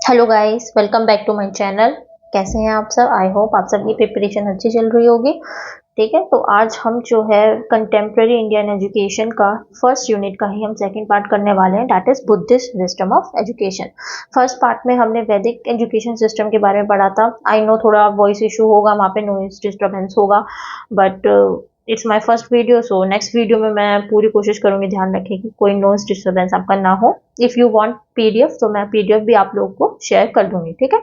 Hello guys, welcome back to my channel. कैसे हैं आप सब? आई होप आप सबकी प्रिपरेशन अच्छी चल रही होगी। ठीक है, तो आज हम जो है कंटेम्प्रेरी इंडियन एजुकेशन का फर्स्ट यूनिट का ही हम सेकंड पार्ट करने वाले हैं, that is Buddhist system of education. First part में हमने वैदिक एजुकेशन सिस्टम के बारे में पढ़ा था। आई नो थोड़ा वॉइस इशू होगा, वहाँ पे नॉइज डिस्टर्बेंस होगा, but it's my first video, so next video में मैं पूरी कोशिश करूंगी ध्यान रखें कि कोई नॉइज डिस्टर्बेंस आपका ना हो। इफ़ यू वांट पीडीएफ तो मैं पीडीएफ भी आप लोगों को शेयर कर दूंगी। ठीक है,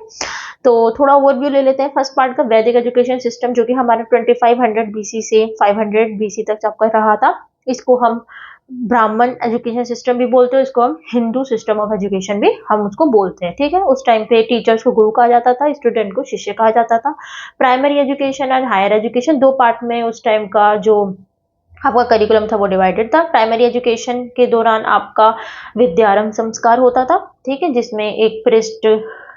तो थोड़ा ओवरव्यू ले लेते हैं फर्स्ट पार्ट का। वैदिक एजुकेशन सिस्टम जो कि हमारे 2500 बीसी से 500 बीसी तक चल रहा था, इसको हम ब्राह्मण एजुकेशन सिस्टम भी बोलते हैं, इसको हम हिंदू सिस्टम ऑफ एजुकेशन भी हम उसको बोलते हैं। ठीक है, उस टाइम पे टीचर्स को गुरु कहा जाता था, स्टूडेंट को शिष्य कहा जाता था। प्राइमरी एजुकेशन और हायर एजुकेशन दो पार्ट में उस टाइम का जो आपका करिकुलम था वो डिवाइडेड था। प्राइमरी एजुकेशन के दौरान आपका विद्यारंभ संस्कार होता था, ठीक है, जिसमें एक प्रिस्ट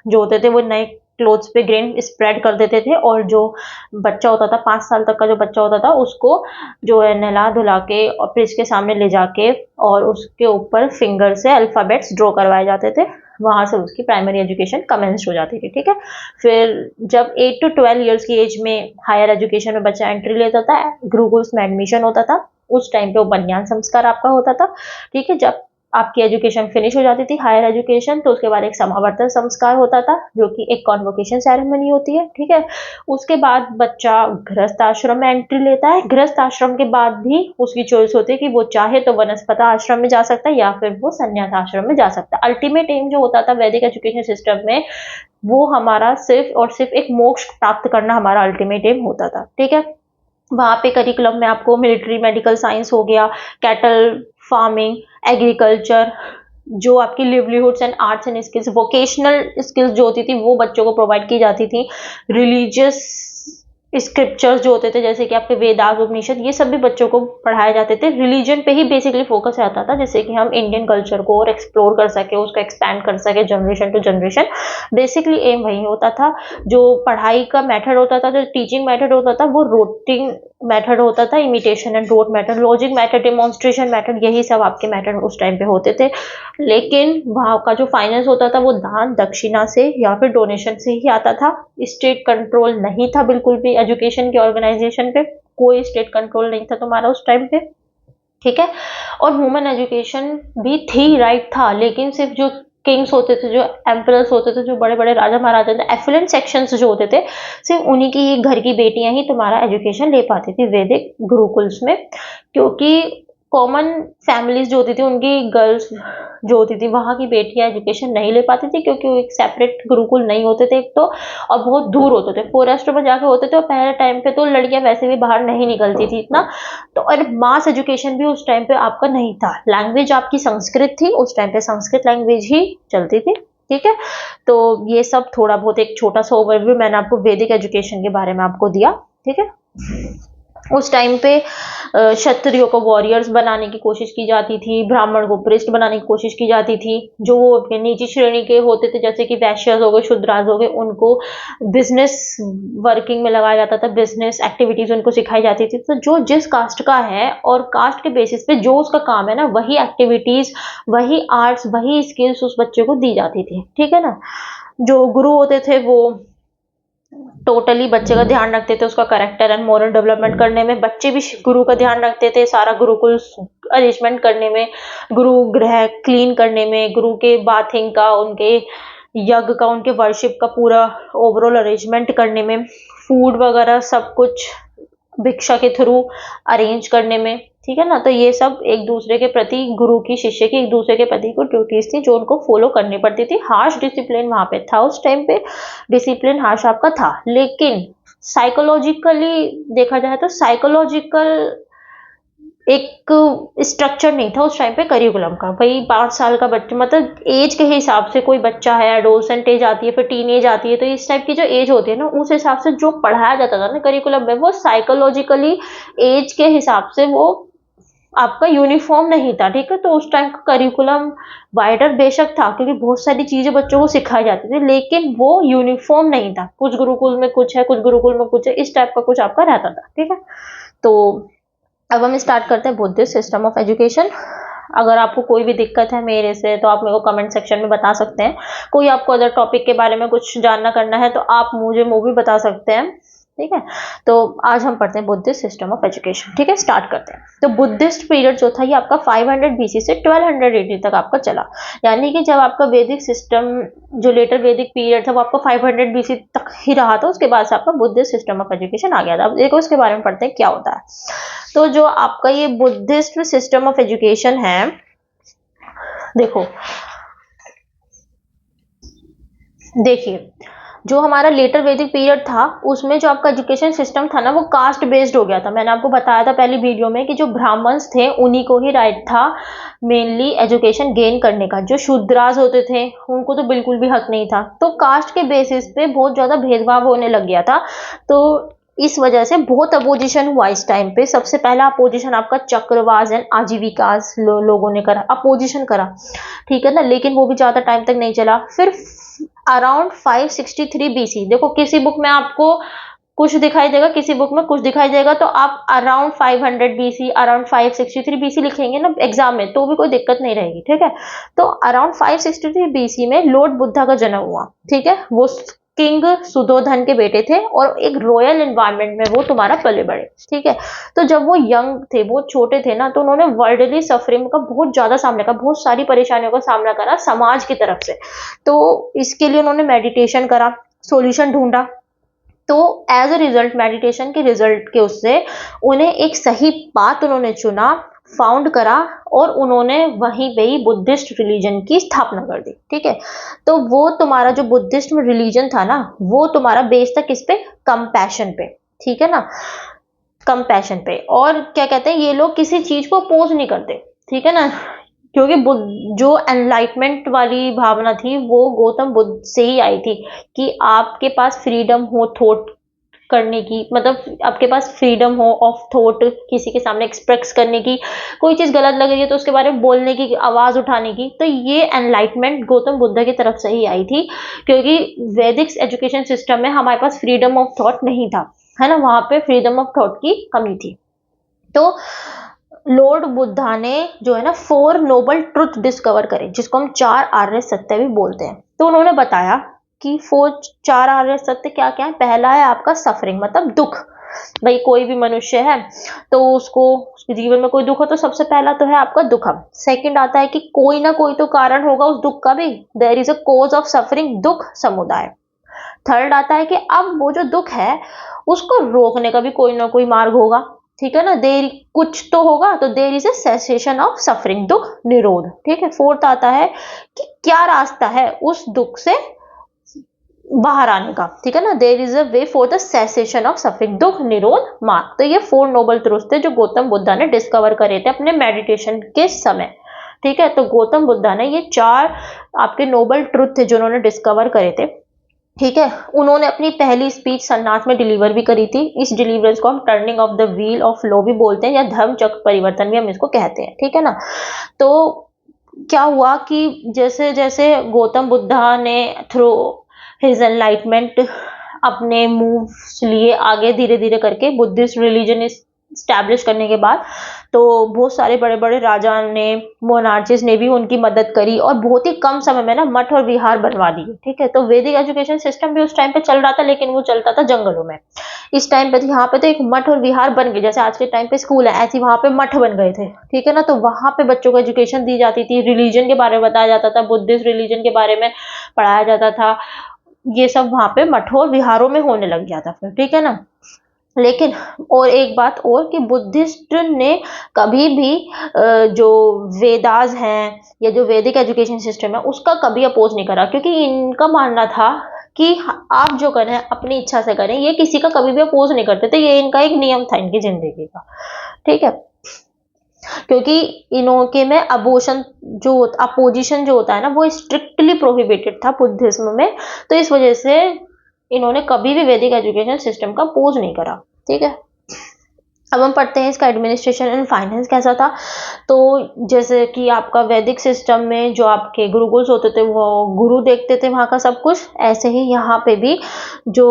जो होते थे वो नए क्लोथ्स पे ग्रेन स्प्रेड कर देते थे, और जो बच्चा होता था 5 साल तक का जो बच्चा होता था उसको जो है नहला धुला के और प्रिस्ट के सामने ले जाके और उसके ऊपर फिंगर से अल्फाबेट्स ड्रॉ करवाए जाते थे। वहां से उसकी प्राइमरी एजुकेशन कमेंस हो जाती थी। ठीक है, फिर जब 8 to 12 ईयर्स की एज में हायर एजुकेशन में बच्चा एंट्री लेता था, गुरुकुल्स में एडमिशन होता था। उस टाइम पे उपनयन संस्कार आपका होता था। ठीक है, जब आपकी एजुकेशन फिनिश हो जाती थी हायर एजुकेशन, तो उसके बाद एक समावर्तन संस्कार होता था जो कि एक कॉन्वोकेशन सेरेमनी होती है। ठीक है, उसके बाद बच्चा गृहस्थ आश्रम में एंट्री लेता है। गृहस्थ आश्रम के बाद भी उसकी चॉइस होती है कि वो चाहे तो वनस्पता आश्रम में जा सकता है या फिर वो संन्यास आश्रम में जा सकता है। अल्टीमेट एम जो होता था वैदिक एजुकेशन सिस्टम में, वो हमारा सिर्फ और सिर्फ एक मोक्ष प्राप्त करना हमारा अल्टीमेट एम होता था। ठीक है, वहाँ पे करिकुलम में आपको मिलिट्री मेडिकल साइंस हो गया, कैटल फार्मिंग, एग्रीकल्चर, जो आपकी livelihoods and arts and skills, vocational skills जो होती थी वो बच्चों को प्रोवाइड की जाती थी। रिलीजियस स्क्रिप्चर्स जो होते थे जैसे कि आपके वेदास उपनिषद, ये सब भी बच्चों को पढ़ाए जाते थे। रिलीजन पे ही बेसिकली फोकस रहता था, जिससे कि हम इंडियन कल्चर को और एक्सप्लोर कर सके, उसको एक्सपैंड कर सके generation to generation. Basically um वही होता था। जो पढ़ाई का मेथड होता था, जो टीचिंग मेथड होता था, वो रोटिंग मेथड होता था, imitation and wrote method, logic method, demonstration method, यही सब आपके मेथड उस टाइम पे होते थे। लेकिन वहाँ का जो फाइनेंस होता था वो दान दक्षिणा से या फिर डोनेशन से ही आता था। स्टेट कंट्रोल नहीं था बिल्कुल भी एजुकेशन के ऑर्गेनाइजेशन पे, कोई स्टेट कंट्रोल नहीं था तुम्हारा उस टाइम पे। ठीक है, और वुमेन एजुकेशन भी थी, राइट था, लेकिन सिर्फ जो किंग्स होते थे, जो एम्परर्स होते थे, जो बड़े बड़े राजा महाराजा थे, एफिलेंट सेक्शंस जो होते थे, सिर्फ उन्हीं की ही घर की बेटियां ही तुम्हारा एजुकेशन ले पाती थी वैदिक गुरुकुल्स में। क्योंकि कॉमन फैमिलीज जो होती थी उनकी गर्ल्स जो होती थी वहाँ की बेटियां एजुकेशन नहीं ले पाती थी, क्योंकि वो एक सेपरेट गुरुकुल नहीं होते थे एक तो, और बहुत दूर होते थे, फॉरेस्ट में जाके होते थे, और पहले टाइम पे तो लड़कियां वैसे भी बाहर नहीं निकलती थी इतना। तो और मास एजुकेशन भी उस टाइम पे आपका नहीं था। लैंग्वेज आपकी संस्कृत थी, उस टाइम पे संस्कृत लैंग्वेज ही चलती थी। ठीक है, तो ये सब थोड़ा बहुत एक छोटा सा ओवरव्यू मैंने आपको वैदिक एजुकेशन के बारे में आपको दिया। ठीक है, उस टाइम पे क्षत्रियों को वॉरियर्स बनाने की कोशिश की जाती थी, ब्राह्मण को प्रिस्ट बनाने की कोशिश की जाती थी। जो वो नीची श्रेणी के होते थे जैसे कि वैश्यस हो गए, शूद्रास हो गए, उनको बिजनेस वर्किंग में लगाया जाता था, बिजनेस एक्टिविटीज उनको सिखाई जाती थी। तो जो जिस कास्ट का है और कास्ट के बेसिस पे जो उसका काम है ना, वही एक्टिविटीज, वही आर्ट्स, वही स्किल्स उस बच्चे को दी जाती थी। ठीक है ना, जो गुरु होते थे वो टोटली बच्चे का ध्यान रखते थे, उसका करेक्टर एंड मोरल डेवलपमेंट करने में। बच्चे भी गुरु का ध्यान रखते थे, सारा गुरुकुल अरेंजमेंट करने में, गुरु गृह क्लीन करने में, गुरु के बाथिंग का, उनके यज्ञ का, उनके वर्शिप का पूरा ओवरऑल अरेंजमेंट करने में, फूड वगैरह सब कुछ भिक्षा के थ्रू अरेंज करने में। ठीक है ना, तो ये सब एक दूसरे के प्रति, गुरु की शिष्य की एक दूसरे के प्रति को ड्यूटीज थी जो उनको फॉलो करनी पड़ती थी। हार्श डिसिप्लिन वहां पे था उस टाइम पे, डिसिप्लिन हार्श आपका था। लेकिन साइकोलॉजिकली देखा जाए तो साइकोलॉजिकल एक स्ट्रक्चर नहीं था उस टाइम पे करिकुलम का। भाई 5 साल का बच्चा, मतलब एज के हिसाब से कोई बच्चा है, एडोलसेंट एज आती है, फिर टीन एज आती है, तो इस टाइप की जो एज होती है ना, उस हिसाब से जो पढ़ाया जाता था ना करिकुलम में, वो साइकोलॉजिकली एज के हिसाब से वो आपका यूनिफॉर्म नहीं था। ठीक है, तो उस टाइम का करिकुलम वाइडर बेशक था, क्योंकि बहुत सारी चीजें बच्चों को सिखाई जाती थी, लेकिन वो यूनिफॉर्म नहीं था। कुछ गुरुकुल में कुछ है, कुछ गुरुकुल में कुछ है, इस टाइप का कुछ आपका रहता था। ठीक है, तो अब हम स्टार्ट करते हैं बुद्धिस्ट सिस्टम ऑफ एजुकेशन। अगर आपको कोई भी दिक्कत है मेरे से तो आप मेरे को कमेंट सेक्शन में बता सकते हैं। कोई आपको अदर टॉपिक के बारे में कुछ जानना करना है तो आप मुझे वो भी बता सकते हैं, ठीक है। तो आज हम पढ़ते हैं बुद्धिस्ट सिस्टम ऑफ एजुकेशन, ठीक है। स्टार्ट करते हैं। तो बुद्धिस्ट पीरियड जो था ये आपका 500 बीसी से 1200 एडी तक आपका चला, यानी कि जब आपका वैदिक सिस्टम जो लेटर वैदिक पीरियड था वो आपका 500 बीसी तक ही रहा था, उसके बाद से आपका बुद्धिस्ट सिस्टम ऑफ एजुकेशन आ गया था। अब देखो इसके बारे में पढ़ते हैं क्या होता है। तो जो आपका ये बुद्धिस्ट सिस्टम ऑफ एजुकेशन है, देखो देखिए जो हमारा लेटर वैदिक पीरियड था उसमें जो आपका एजुकेशन सिस्टम था ना वो कास्ट बेस्ड हो गया था। मैंने आपको बताया था पहली वीडियो में कि जो ब्राह्मण्स थे उन्हीं को ही राइट था मेनली एजुकेशन गेन करने का, जो शूद्रास होते थे उनको तो बिल्कुल भी हक नहीं था। तो कास्ट के बेसिस पे बहुत ज्यादा भेदभाव होने लग गया था। तो इस वजह से बहुत अपोजिशन हुआ इस टाइम पे। सबसे पहला अपोजिशन आपका चक्रवास एंड आजीविकास लोगों ने करा, अपोजिशन करा, ठीक है ना, लेकिन वो भी ज्यादा टाइम तक नहीं चला। फिर अराउंड 563 बीसी, देखो किसी बुक में आपको कुछ दिखाई देगा, किसी बुक में कुछ दिखाई देगा, तो आप अराउंड 500 बीसी अराउंड 563 बीसी लिखेंगे ना एग्जाम में तो भी कोई दिक्कत नहीं रहेगी, ठीक है। तो अराउंड 563 बीसी में लॉर्ड बुद्धा का जन्म हुआ, ठीक है। वो किंग सुधोधन के बेटे थे और एक रॉयल एनवायरनमेंट में वो तुम्हारा पले बड़े, ठीक है। तो जब वो यंग थे, बहुत छोटे थे ना, तो उन्होंने वर्ल्डली सफरिंग का बहुत ज्यादा सामना करा, बहुत सारी परेशानियों का सामना करा समाज की तरफ से। तो इसके लिए उन्होंने मेडिटेशन करा, सॉल्यूशन ढूंढा। तो एज अ रिजल्ट मेडिटेशन के रिजल्ट के उससे उन्हें एक सही पाथ उन्होंने चुना, फाउंड करा और उन्होंने वहीं पे ही बुद्धिस्ट रिलीजन की स्थापना कर दी, ठीक है। तो वो तुम्हारा जो बुद्धिस्ट रिलीजन था ना वो तुम्हारा बेस था किस पे, कंपैशन पे, ठीक है ना, कंपैशन पे। और क्या कहते हैं ये लोग किसी चीज को अपोज नहीं करते, ठीक है ना, क्योंकि जो एनलाइटमेंट वाली भावना थी वो गौतम बुद्ध से ही आई थी कि आपके पास फ्रीडम हो थॉट करने की, मतलब आपके पास फ्रीडम हो ऑफ थॉट, किसी के सामने एक्सप्रेस करने की, कोई चीज गलत लग रही है तो उसके बारे में बोलने की, आवाज उठाने की। तो ये एनलाइटमेंट गौतम बुद्ध की तरफ से ही आई थी, क्योंकि वैदिक एजुकेशन सिस्टम में हमारे पास फ्रीडम ऑफ थॉट नहीं था, है ना, वहां पे फ्रीडम ऑफ थॉट की कमी थी। तो लॉर्ड बुद्धा ने जो है ना 4 नोबल ट्रुथ डिस्कवर करे, जिसको हम 4 आर्य सत्य भी बोलते हैं। तो उन्होंने बताया कि 4 आर्य सत्य क्या क्या है। पहला है आपका सफरिंग, मतलब दुख। भाई कोई भी मनुष्य है तो उसको उसके जीवन में कोई दुख हो तो सबसे पहला तो है आपका दुखम। सेकंड आता है कि कोई ना कोई तो कारण होगा उस दुख का भी, there is a cause of suffering, दुख समुदाय। थर्ड आता है कि अब वो जो दुख है उसको रोकने का भी कोई ना कोई मार्ग होगा, ठीक है ना, देर कुछ तो होगा, तो there is a cessation of suffering, दुख निरोध, ठीक है। फोर्थ आता है कि क्या रास्ता है उस दुख से बाहर आने का, ठीक है ना, there is a way for the cessation of suffering, दुख निरोध मार्ग। तो ये 4 नोबल ट्रुथ थे जो गौतम बुद्धा ने डिस्कवर करे थे अपने मेडिटेशन के समय, ठीक है। तो गौतम बुद्धा ने ये 4 आपके नोबल ट्रुथ थे जो उन्होंने डिस्कवर करे थे, ठीक है। उन्होंने अपनी पहली स्पीच सन्नाथ में डिलीवर भी करी थी। इस डिलीवरेंस को हम turning of the wheel of law भी बोलते हैं या धर्म चक्र परिवर्तन भी हम इसको कहते हैं, ठीक है ना। तो क्या हुआ कि जैसे जैसे गौतम बुद्धा ने थ्रू हिज एनलाइटमेंट अपने मूव्स लिए आगे धीरे धीरे करके बुद्धिस्ट रिलीजन स्टैब्लिश करने के बाद, तो बहुत सारे बड़े बड़े राजा ने, मोनार्चिस ने भी उनकी मदद करी और बहुत ही कम समय में ना मठ और विहार बनवा दिए, ठीक है। तो वैदिक एजुकेशन सिस्टम भी उस टाइम पे चल रहा था, लेकिन वो चलता था जंगलों में। इस टाइम पे यहाँ पे तो एक मठ और विहार बन गए, जैसे आज के टाइम पे स्कूल है ऐसे वहां पे मठ बन गए थे, ठीक है ना। तो वहां पे बच्चों को एजुकेशन दी जाती थी, रिलीजन के बारे में बताया जाता था, बुद्धिस्ट रिलीजन के बारे में पढ़ाया जाता था। ये सब वहां पे मठों और विहारों में होने लग गया था फिर, ठीक है ना। लेकिन और एक बात और कि बुद्धिस्ट ने कभी भी जो वेदास हैं या जो वैदिक एजुकेशन सिस्टम है उसका कभी अपोज नहीं करा, क्योंकि इनका मानना था कि आप जो करें अपनी इच्छा से करें, ये किसी का कभी भी अपोज नहीं करते थे। ये इनका एक नियम था इनकी जिंदगी का, ठीक है। क्योंकि इनके में अबोशन जो अपोजिशन जो होता है ना वो स्ट्रिक्टली प्रोहिबिटेड था बुद्धिज्म में। तो इस वजह से इन्होंने कभी भी वैदिक एजुकेशन सिस्टम का अपोज नहीं करा, ठीक है। अब हम पढ़ते हैं इसका एडमिनिस्ट्रेशन एंड फाइनेंस कैसा था। तो जैसे कि आपका वैदिक सिस्टम में जो आपके गुरुकुल्स होते थे वो गुरु देखते थे वहाँ का सब कुछ, ऐसे ही यहाँ पे भी जो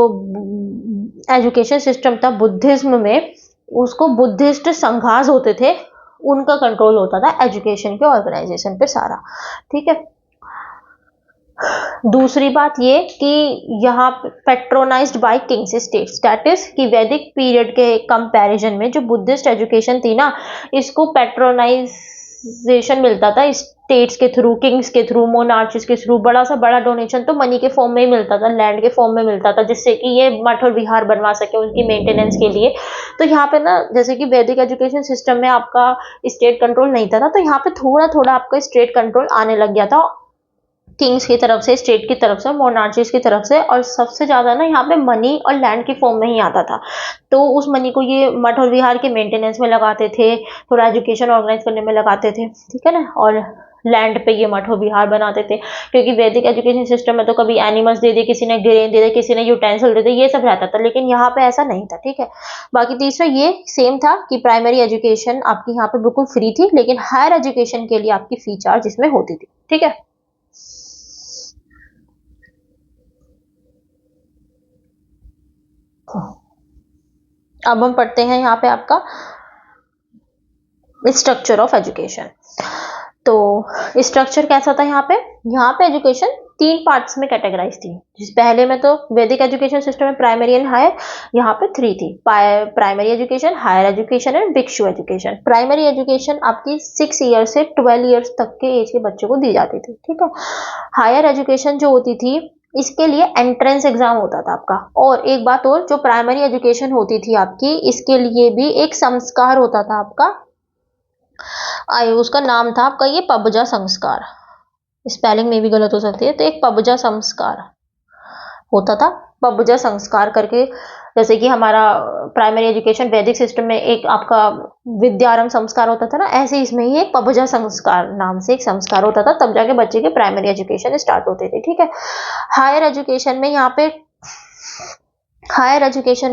एजुकेशन सिस्टम था बुद्धिज्म में उसको बुद्धिस्ट संघास होते थे उनका कंट्रोल होता था एजुकेशन के ऑर्गेनाइजेशन पे सारा, ठीक है। दूसरी बात ये कि यहाँ patronised by kings states, that is कि वैदिक पीरियड के कंपैरिजन में जो बुद्धिस्ट एजुकेशन थी ना, इसको पेट्रोनाइजेशन मिलता था स्टेट्स के थ्रू, किंग्स के थ्रू, मोनार्चिस के थ्रू। बड़ा डोनेशन तो मनी के फॉर्म में ही मिलता था, लैंड के फॉर्म में मिलता था, जिससे कि ये मठ और विहार बनवा सके उनकी मेंटेनेंस के लिए। तो यहाँ पे ना, जैसे कि वैदिक एजुकेशन सिस्टम में आपका स्टेट कंट्रोल नहीं था ना, तो यहाँ पे थोड़ा थोड़ा आपका स्टेट कंट्रोल आने लग गया था, किंग्स की तरफ से, स्टेट की तरफ से, मोनार्चीज की तरफ से। और सबसे ज्यादा ना यहाँ पे मनी और लैंड की फॉर्म में ही आता था। तो उस मनी को ये मठ और विहार के मेंटेनेंस में लगाते थे, थोड़ा एजुकेशन ऑर्गेनाइज करने में लगाते थे, ठीक है ना। और लैंड पे ये मठ और विहार बनाते थे, क्योंकि वैदिक एजुकेशन सिस्टम में तो कभी एनिमल्स दे दे, किसी ने ग्रेन दे दे, किसी ने यूटेंसिल दे दे, ये सब रहता था। लेकिन यहाँ पे ऐसा नहीं था, ठीक है। बाकी तीसरा ये सेम था कि प्राइमरी एजुकेशन आपकी यहाँ पे बिल्कुल फ्री थी, लेकिन हायर एजुकेशन के लिए आपकी फी चार्ज इसमें होती थी, ठीक है। अब हम पढ़ते हैं यहाँ पे आपका स्ट्रक्चर ऑफ एजुकेशन। तो स्ट्रक्चर कैसा था यहाँ पे एजुकेशन 3 पार्ट्स में कैटेगराइज थी। जिस पहले में तो वैदिक एजुकेशन सिस्टम में प्राइमरी एंड हायर, यहाँ पे 3 थी, primary education, higher education and भिक्षु एजुकेशन। प्राइमरी एजुकेशन आपकी 6 ईयर से 12 ईयर्स तक के एज के बच्चों को दी जाती थी, ठीक है। हायर एजुकेशन जो होती थी, इसके लिए एंट्रेंस एग्जाम होता था आपका। और एक बात और, जो प्राइमरी एजुकेशन होती थी आपकी, इसके लिए भी एक संस्कार होता था आपका, उसका नाम था आपका ये पबजा संस्कार। स्पेलिंग में भी गलत हो सकती है, तो एक पबजा संस्कार होता था, पबजा संस्कार करके। जैसे कि हमारा प्राइमरी एजुकेशन वैदिक सिस्टम में एक आपका विद्यारंभ संस्कार होता था ना, ऐसे इसमें ही एक पबजा संस्कार नाम से एक संस्कार होता था, तब जाके बच्चे के प्राइमरी एजुकेशन स्टार्ट होते थे, ठीक है। हायर एजुकेशन में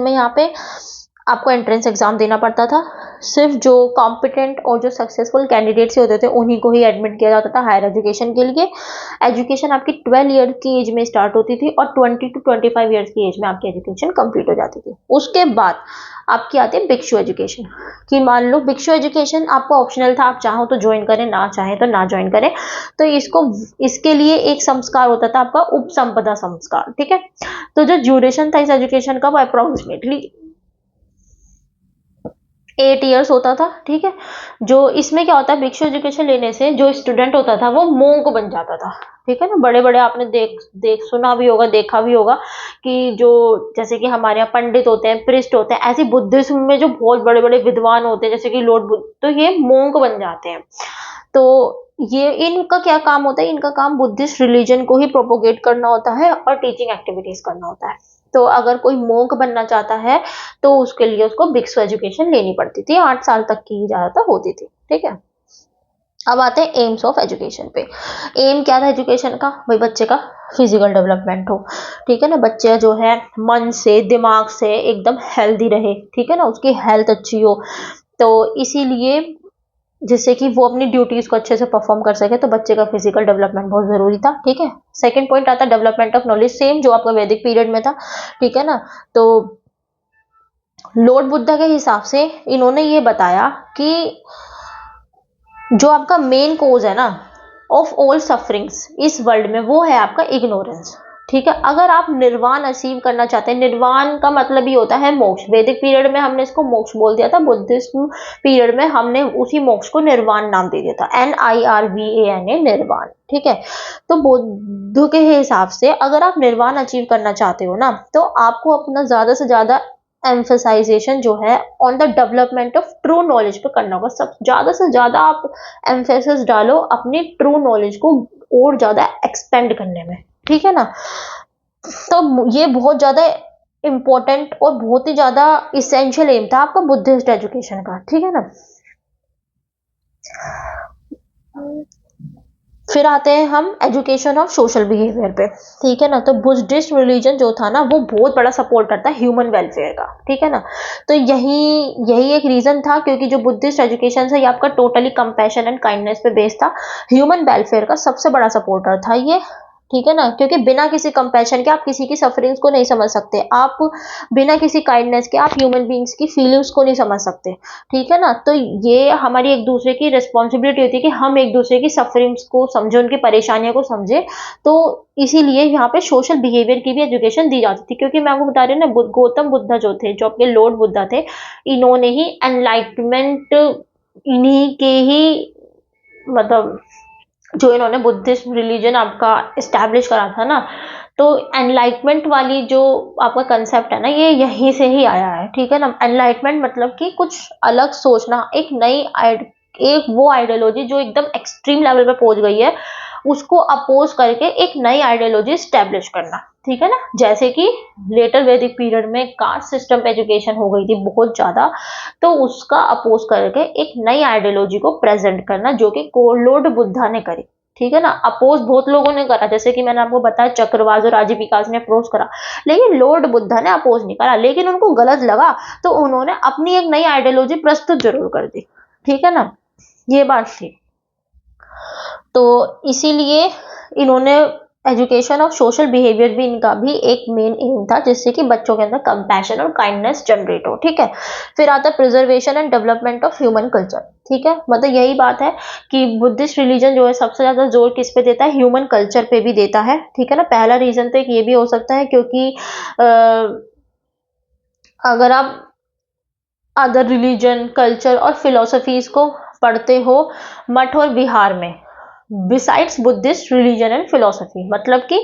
यहाँ पे आपको एंट्रेंस एग्जाम देना पड़ता था। सिर्फ जो कॉम्पिटेंट और जो सक्सेसफुल कैंडिडेट्स होते थे, उन्हीं को ही एडमिट किया जाता था हायर एजुकेशन के लिए। एजुकेशन आपकी 12 ईयर की एज में स्टार्ट होती थी और 20 to 25 ईयर्स की एज में आपकी एजुकेशन कंप्लीट हो जाती थी। उसके बाद आपकी आती है भिक्षु एजुकेशन, कि मान लो भिक्षु एजुकेशन आपका ऑप्शनल था, आप चाहो तो ज्वाइन करें, ना चाहे तो ना ज्वाइन करें। तो इसके लिए एक संस्कार होता था आपका उपसंपदा संस्कार, ठीक है। तो जो ड्यूरेशन था इस एजुकेशन का, वो अप्रोक्सीमेटली 8 ईयर्स होता था, ठीक है। जो इसमें क्या होता है, भिक्षु एजुकेशन लेने से जो स्टूडेंट होता था वो मोंक बन जाता था, ठीक है ना। बड़े बड़े आपने सुना भी होगा, देखा भी होगा कि जो जैसे कि हमारे यहाँ पंडित होते हैं, प्रिस्ट होते हैं, ऐसे बुद्धिज्म में जो बहुत बड़े बड़े विद्वान होते हैं, जैसे कि लॉर्ड बुद्ध, तो ये मोंक बन जाते हैं। तो ये इनका क्या काम होता है, इनका काम बुद्धिस्ट रिलीजन को ही प्रोपोगेट करना होता है और टीचिंग एक्टिविटीज करना होता है। तो अगर कोई मोंक बनना चाहता है तो उसके लिए उसको भिक्षु एजुकेशन लेनी पड़ती थी, 8 साल तक की ज्यादातर होती थी, ठीक है। अब आते हैं एम्स ऑफ एजुकेशन पे। एम क्या था एजुकेशन का, भाई बच्चे का फिजिकल डेवलपमेंट हो, ठीक है ना। बच्चे जो है मन से, दिमाग से एकदम हेल्दी रहे, ठीक है ना, उसकी हेल्थ अच्छी हो। तो इसीलिए जिससे कि वो अपनी ड्यूटीज को अच्छे से परफॉर्म कर सके, तो बच्चे का फिजिकल डेवलपमेंट बहुत जरूरी था, ठीक है। सेकंड पॉइंट आता है डेवलपमेंट ऑफ नॉलेज, सेम जो आपका वैदिक पीरियड में था, ठीक है ना। तो लॉर्ड बुद्धा के हिसाब से इन्होंने ये बताया कि जो आपका मेन कोज है ना ऑफ ऑल सफरिंग्स इस वर्ल्ड में, वो है आपका इग्नोरेंस, ठीक है। अगर आप निर्वाण अचीव करना चाहते हैं, निर्वाण का मतलब ही होता है मोक्ष। वैदिक पीरियड में हमने इसको मोक्ष बोल दिया था, बुद्धिस्ट पीरियड में हमने उसी मोक्ष को निर्वाण नाम दे दिया था, NIRVAN, निर्वाण, ठीक है। तो बुद्ध के हिसाब से अगर आप निर्वाण अचीव करना चाहते हो ना, तो आपको अपना ज्यादा से ज्यादा एम्फेसाइजेशन जो है on the development of true knowledge पे करना होगा। सब ज्यादा से ज्यादा आप एम्फेसिस डालो अपनी ट्रू नॉलेज को और ज्यादा एक्सपेंड करने में, ठीक है ना। तो ये बहुत ज्यादा इंपॉर्टेंट और बहुत ही ज्यादा इसेंशियल एम था आपका बुद्धिस्ट एजुकेशन का, ठीक है ना। फिर आते हैं हम एजुकेशन ऑफ सोशल बिहेवियर पे, ठीक है ना। तो बुद्धिस्ट रिलीजन जो था ना, वो बहुत बड़ा सपोर्ट करता है ह्यूमन वेलफेयर का, ठीक है ना। तो यही एक रीजन था, क्योंकि जो बुद्धिस्ट एजुकेशन है ये आपका टोटली कंपैशन एंड काइंडनेस पे बेस्ड था। ह्यूमन वेलफेयर का सबसे बड़ा सपोर्टर था ये ठीक है ना, क्योंकि बिना किसी कंपैशन के आप किसी की सफरिंग्स को नहीं समझ सकते, आप बिना किसी काइंडनेस के आप ह्यूमन बीइंग्स की फीलिंग्स को नहीं समझ सकते। ठीक है ना, तो ये हमारी एक दूसरे की रिस्पॉन्सिबिलिटी होती है कि हम एक दूसरे की सफरिंग्स को समझे, उनकी परेशानियों को समझे। तो इसीलिए यहाँ पे सोशल बिहेवियर की भी एजुकेशन दी जाती थी, क्योंकि मैं आपको बता रही हूँ ना, गौतम बुद्धा जो थे, जो अपने लॉर्ड बुद्धा थे, इन्होंने ही एनलाइटमेंट, इन्हीं के ही मतलब जो इन्होंने बुद्धिस्ट रिलीजन आपका इस्टेब्लिश करा था ना, तो एनलाइटमेंट वाली जो आपका कंसेप्ट है ना, ये यहीं से ही आया है। ठीक है ना, एनलाइटमेंट मतलब कि कुछ अलग सोचना, एक नई एक वो आइडियोलॉजी जो एकदम एक्सट्रीम लेवल पे पहुंच गई है, उसको अपोज करके एक नई आइडियोलॉजी स्टैब्लिश करना। ठीक है ना, जैसे कि लेटर वैदिक पीरियड में कास्ट सिस्टम पे एजुकेशन हो गई थी बहुत ज्यादा, तो उसका अपोज करके एक नई आइडियोलॉजी को प्रेजेंट करना, जो कि लॉर्ड बुद्धा ने करी। ठीक है ना, अपोज बहुत लोगों ने करा, जैसे कि मैंने आपको बताया चक्रवाज और राजीव विकास ने अपोज करा, लेकिन लॉर्ड बुद्धा ने अपोज नहीं करा, लेकिन उनको गलत लगा तो उन्होंने अपनी एक नई आइडियोलॉजी प्रस्तुत जरूर कर दी। ठीक है ना, ये बात थी। तो इसीलिए इन्होंने एजुकेशन ऑफ सोशल बिहेवियर भी इनका भी एक मेन एम था, जिससे कि बच्चों के अंदर कंपैशन और काइंडनेस जनरेट हो। ठीक है, फिर आता है preservation and development of human culture. ठीक है, मतलब यही बात है कि बुद्धिस्ट रिलीजन जो है सबसे ज्यादा जोर किस पे देता है, ह्यूमन कल्चर पे भी देता है। ठीक है ना, पहला रीजन तो एक ये भी हो सकता है क्योंकि अगर आप अदर रिलीजन, कल्चर और फिलोसफीज को पढ़ते हो मठ और विहार में, besides Buddhist religion and philosophy, मतलब कि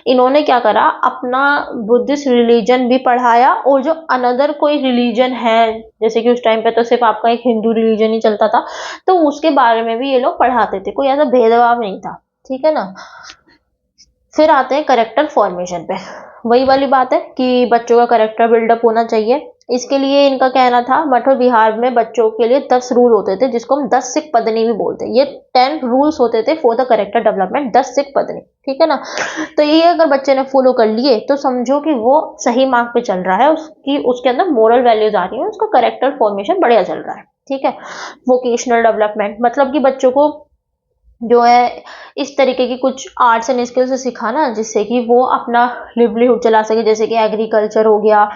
इन्होंने क्या करा, अपना बुद्धिस्ट रिलीजन भी पढ़ाया, और जो अनदर कोई रिलीजन है, जैसे कि उस टाइम पे तो सिर्फ आपका एक हिंदू रिलीजन ही चलता था, तो उसके बारे में भी ये लोग पढ़ाते थे, कोई ऐसा भेदभाव नहीं था। ठीक है ना, फिर आते हैं करेक्टर फॉर्मेशन पे। वही वाली बात है कि बच्चों का करेक्टर बिल्डअप होना चाहिए। इसके लिए इनका कहना था, मठ और विहार में बच्चों के लिए 10 रूल होते थे, जिसको हम 10 सिख पदनी भी बोलते हैं। ये 10 रूल्स होते थे फॉर द करेक्टर डेवलपमेंट, 10 सिख पदनी। ठीक है ना, तो ये अगर बच्चे ने फॉलो कर लिए तो समझो कि वो सही मार्ग पे चल रहा है, उसकी उसके अंदर मोरल वैल्यूज आ रही है, उसका करेक्टर फॉर्मेशन बढ़िया चल रहा है। ठीक है, वोकेशनल डेवलपमेंट मतलब कि बच्चों को जो है इस तरीके की कुछ आर्ट्स एंड स्किल्स सिखाना, जिससे कि वो अपना लिवलीहुड चला सके, जैसे कि एग्रीकल्चर हो गया,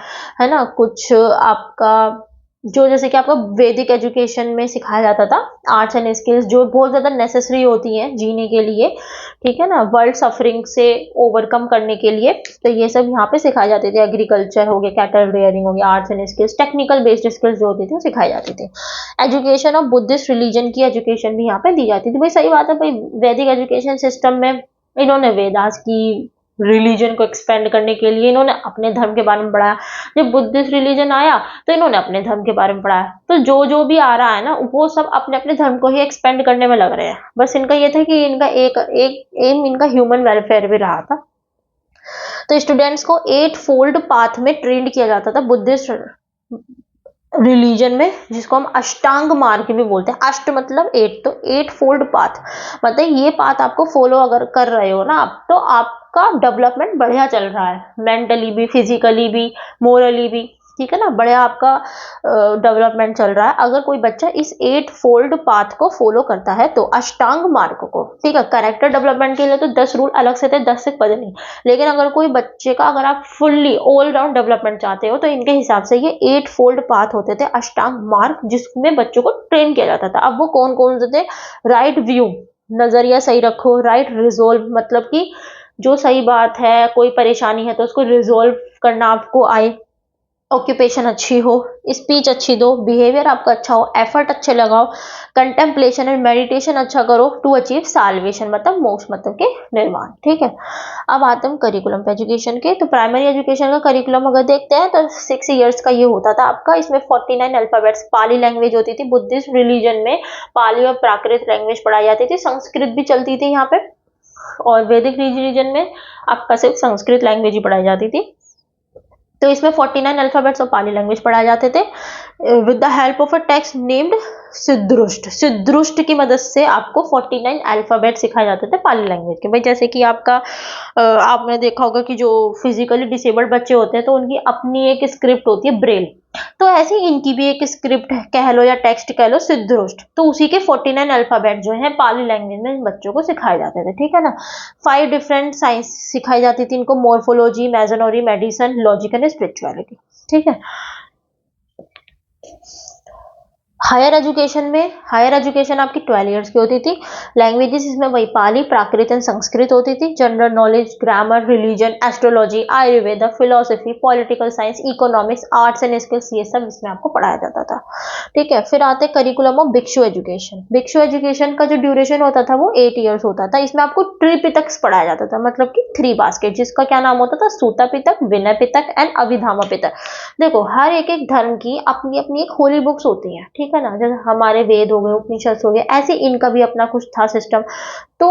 है ना, कुछ आपका जो जैसे कि आपका वैदिक एजुकेशन में सिखाया जाता था, आर्ट्स एंड स्किल्स जो बहुत ज़्यादा नेसेसरी होती हैं जीने के लिए। ठीक है ना, वर्ल्ड सफरिंग से ओवरकम करने के लिए, तो ये सब यहाँ पे सिखाए जाते थे। एग्रीकल्चर हो गया, कैटल रेयरिंग हो गया, arts and skills, technical based skills जो होती थी वो सिखाई जाती थी। एजुकेशन ऑफ बुद्धिस्ट रिलीजन की एजुकेशन भी यहाँ पे दी जाती थी। भाई सही बात है, भाई वैदिक एजुकेशन सिस्टम में इन्होंने वेदास की रिलीजन को एक्सपेंड करने के लिए इन्होंने अपने धर्म के बारे में पढ़ाया। जब बुद्धिस्ट रिलीजन आया तो इन्होंने अपने धर्म के बारे में पढ़ाया। तो जो जो भी आ रहा है ना, वो सब अपने अपने धर्म को ही एक्सपेंड करने में लग रहे हैं। बस इनका ये था कि इनका एक एक एम इनका ह्यूमन वेलफेयर भी रहा था। तो स्टूडेंट्स को 8 फोल्ड पाथ में ट्रेंड किया जाता था बुद्धिस्ट रिलीजन में, जिसको हम अष्टांग मार्ग भी बोलते हैं। अष्ट मतलब 8, तो 8 फोल्ड पाथ, मतलब ये पाथ आपको फॉलो अगर कर रहे हो ना आप, तो आपका डेवलपमेंट बढ़िया चल रहा है, मेंटली भी, फिजिकली भी, मोरली भी। ठीक है ना, बढ़िया आपका डेवलपमेंट चल रहा है अगर कोई बच्चा इस 8 फोल्ड पाथ को फॉलो करता है तो, अष्टांग मार्ग को। ठीक है, कैरेक्टर डेवलपमेंट के लिए तो 10 रूल अलग से थे, 10 से पद नहीं, लेकिन अगर कोई बच्चे का अगर आप फुल्ली ऑल राउंड डेवलपमेंट चाहते हो तो इनके हिसाब से ये 8 फोल्ड पाथ होते थे, अष्टांग मार्ग, जिसमें बच्चों को ट्रेन किया जाता था। अब वो कौन कौन से थे? राइट व्यू, नजरिया सही रखो। राइट रिजोल्व, मतलब कि जो सही बात है, कोई परेशानी है तो उसको रिजोल्व करना आपको आए। ऑक्यूपेशन अच्छी हो, स्पीच अच्छी दो, बिहेवियर आपका अच्छा हो, एफर्ट अच्छे लगाओ, कंटेम्पलेशन एंड मेडिटेशन अच्छा करो, टू अचीव साल्वेशन मतलब मोक्ष, मतलब के निर्वाण। ठीक है, अब आते हैं करिकुलम पे एजुकेशन के। तो प्राइमरी एजुकेशन का करिकुलम अगर देखते हैं तो 6 इयर्स का ये होता था आपका। इसमें 49 अल्फाबेट्स, पाली लैंग्वेज होती थी। बुद्धिस्ट रिलीजन में पाली और प्राकृत लैंग्वेज पढ़ाई जाती थी, संस्कृत भी चलती थी यहाँ पे, और वैदिक रिलीजन में आपका सिर्फ संस्कृत लैंग्वेज ही पढ़ाई जाती थी। तो इसमें 49 अल्फाबेट्स और पाली लैंग्वेज पढ़ाए जाते थे। With the help of a text named सिद्धृष्ट। सिद्धृष्ट की मदद से आपको 49 अल्फाबेट सिखाए जाते थे पाली लैंग्वेज के। भाई जैसे कि आपका आपने देखा होगा कि जो फिजिकली डिसेबल्ड बच्चे होते हैं तो उनकी अपनी एक स्क्रिप्ट होती है ब्रेल, तो ऐसे ही इनकी भी एक स्क्रिप्ट कह लो या टेक्स्ट कह लो सिद्धृष्ट, तो उसी के 49 अल्फाबेट जो है पाली लैंग्वेज में इन बच्चों को सिखाए जाते थे, ठीक है ना। 5 डिफरेंट साइंस सिखाई जाती थी इनको, morphology, masonry, medicine, logic and spirituality, ठीक है। हायर एजुकेशन में, हायर एजुकेशन आपकी 12 ईयर्स की होती थी। लैंग्वेजेस इसमें वही पाली, प्राकृत एंड संस्कृत होती थी। General knowledge, grammar, religion, astrology, Ayurveda, philosophy, political science, economics, arts and skills, ये सब इसमें आपको पढ़ाया जाता था, ठीक है। फिर आते करिकुलम ऑफ भिक्षु एजुकेशन। भिक्षु एजुकेशन का जो ड्यूरेशन होता था वो 8 ईयर्स होता था। इसमें आपको त्रिपिटक पढ़ाया जाता था, मतलब कि 3 बास्केट, जिसका क्या नाम होता था, सूता पिटक, विनय पिटक एंड अभिधामा पिटक। देखो हर एक एक धर्म की अपनी अपनी एक होली बुक्स होती हैं, ठीक है ना, जैसे हमारे वेद हो गए, उपनिषद हो गए, ऐसे इनका भी अपना कुछ था सिस्टम। तो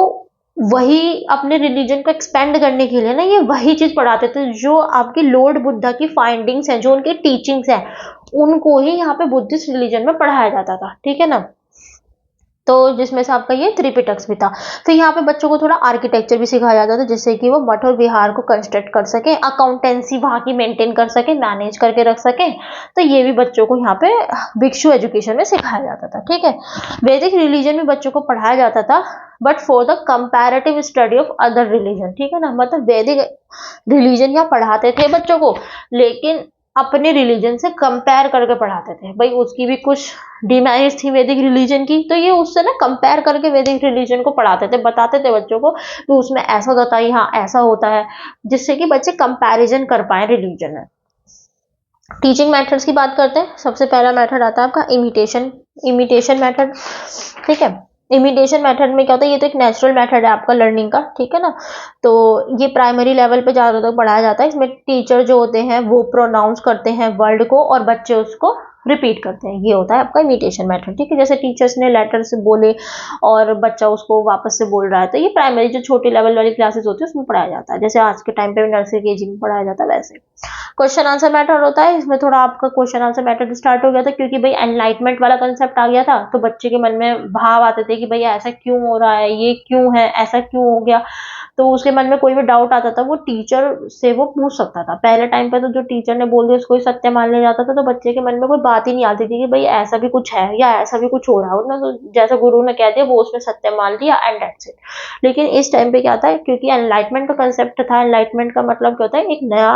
वही अपने रिलीजन को एक्सपेंड करने के लिए ना ये वही चीज पढ़ाते थे जो आपकी लॉर्ड बुद्धा की फाइंडिंग्स हैं, जो उनकी टीचिंग्स हैं, उनको ही यहाँ पे बुद्धिस्ट रिलीजन में पढ़ाया जाता था, ठीक है ना। तो जिसमें से आपका ये त्रिपिटक्स भी था। फिर यहाँ पे बच्चों को थोड़ा आर्किटेक्चर भी सिखाया जाता था, जिससे कि वो मठ और विहार को कंस्ट्रक्ट कर सके, अकाउंटेंसी वहाँ की मेंटेन कर सके, मैनेज करके रख सके। तो ये भी बच्चों को यहाँ पे भिक्षु एजुकेशन में सिखाया जाता था, ठीक है। वैदिक रिलीजन भी बच्चों को पढ़ाया जाता था, but for the comparative study of other religion, ठीक है ना। मतलब वैदिक रिलीजन यहाँ पढ़ाते थे बच्चों को, लेकिन अपने रिलीजन से कंपेयर करके पढ़ाते थे। भाई उसकी भी कुछ डिमेरिट्स थी वैदिक रिलीजन की, तो ये उससे ना कंपेयर करके वैदिक रिलीजन को पढ़ाते थे, बताते थे बच्चों को तो उसमें ऐसा होता है, यहाँ ऐसा होता है, जिससे कि बच्चे कंपैरिजन कर पाए रिलीजन में। टीचिंग मेथड्स की बात करते हैं। सबसे पहला मेथड आता है आपका इमिटेशन। इमिटेशन मेथड, ठीक है। इमिटेशन मेथड में क्या होता है, ये तो एक नेचुरल मेथड है आपका लर्निंग का, ठीक है ना। तो ये प्राइमरी लेवल पे ज़्यादा तक पढ़ाया जाता है। इसमें टीचर जो होते हैं वो प्रोनाउंस करते हैं वर्ड को और बच्चे उसको रिपीट करते हैं, ये होता है आपका इमिटेशन मेथड, ठीक है। जैसे टीचर्स ने लेटर्स बोले और बच्चा उसको वापस से बोल रहा है, तो ये प्राइमरी जो छोटी लेवल वाली क्लासेस होती है उसमें पढ़ाया जाता है, जैसे आज के टाइम पे नर्सरी केजी में पढ़ाया जाता है वैसे। क्वेश्चन आंसर मेथड होता है, इसमें थोड़ा आपका क्वेश्चन आंसर मेथड स्टार्ट हो गया था, क्योंकि भाई एनलाइटमेंट वाला कंसेप्ट आ गया था, तो बच्चे के मन में भाव आते थे कि भाई ऐसा क्यों हो रहा है, ये क्यों है, ऐसा क्यों हो गया। तो उसके मन में कोई भी डाउट आता था वो टीचर से वो पूछ सकता था। पहले टाइम पे तो जो टीचर ने बोल दिया उसको ही सत्य मान लिया जाता था, तो बच्चे के मन में कोई बात ही नहीं आती थी कि भाई ऐसा भी कुछ है या ऐसा भी कुछ हो रहा हो ना, तो जैसा गुरु ने कह दिया वो उसमें सत्य मान लिया एंड दैट्स इट। लेकिन इस टाइम पे क्या था, क्योंकि एनलाइटमेंट का कंसेप्ट था, एनलाइटमेंट का मतलब क्या होता है, एक नया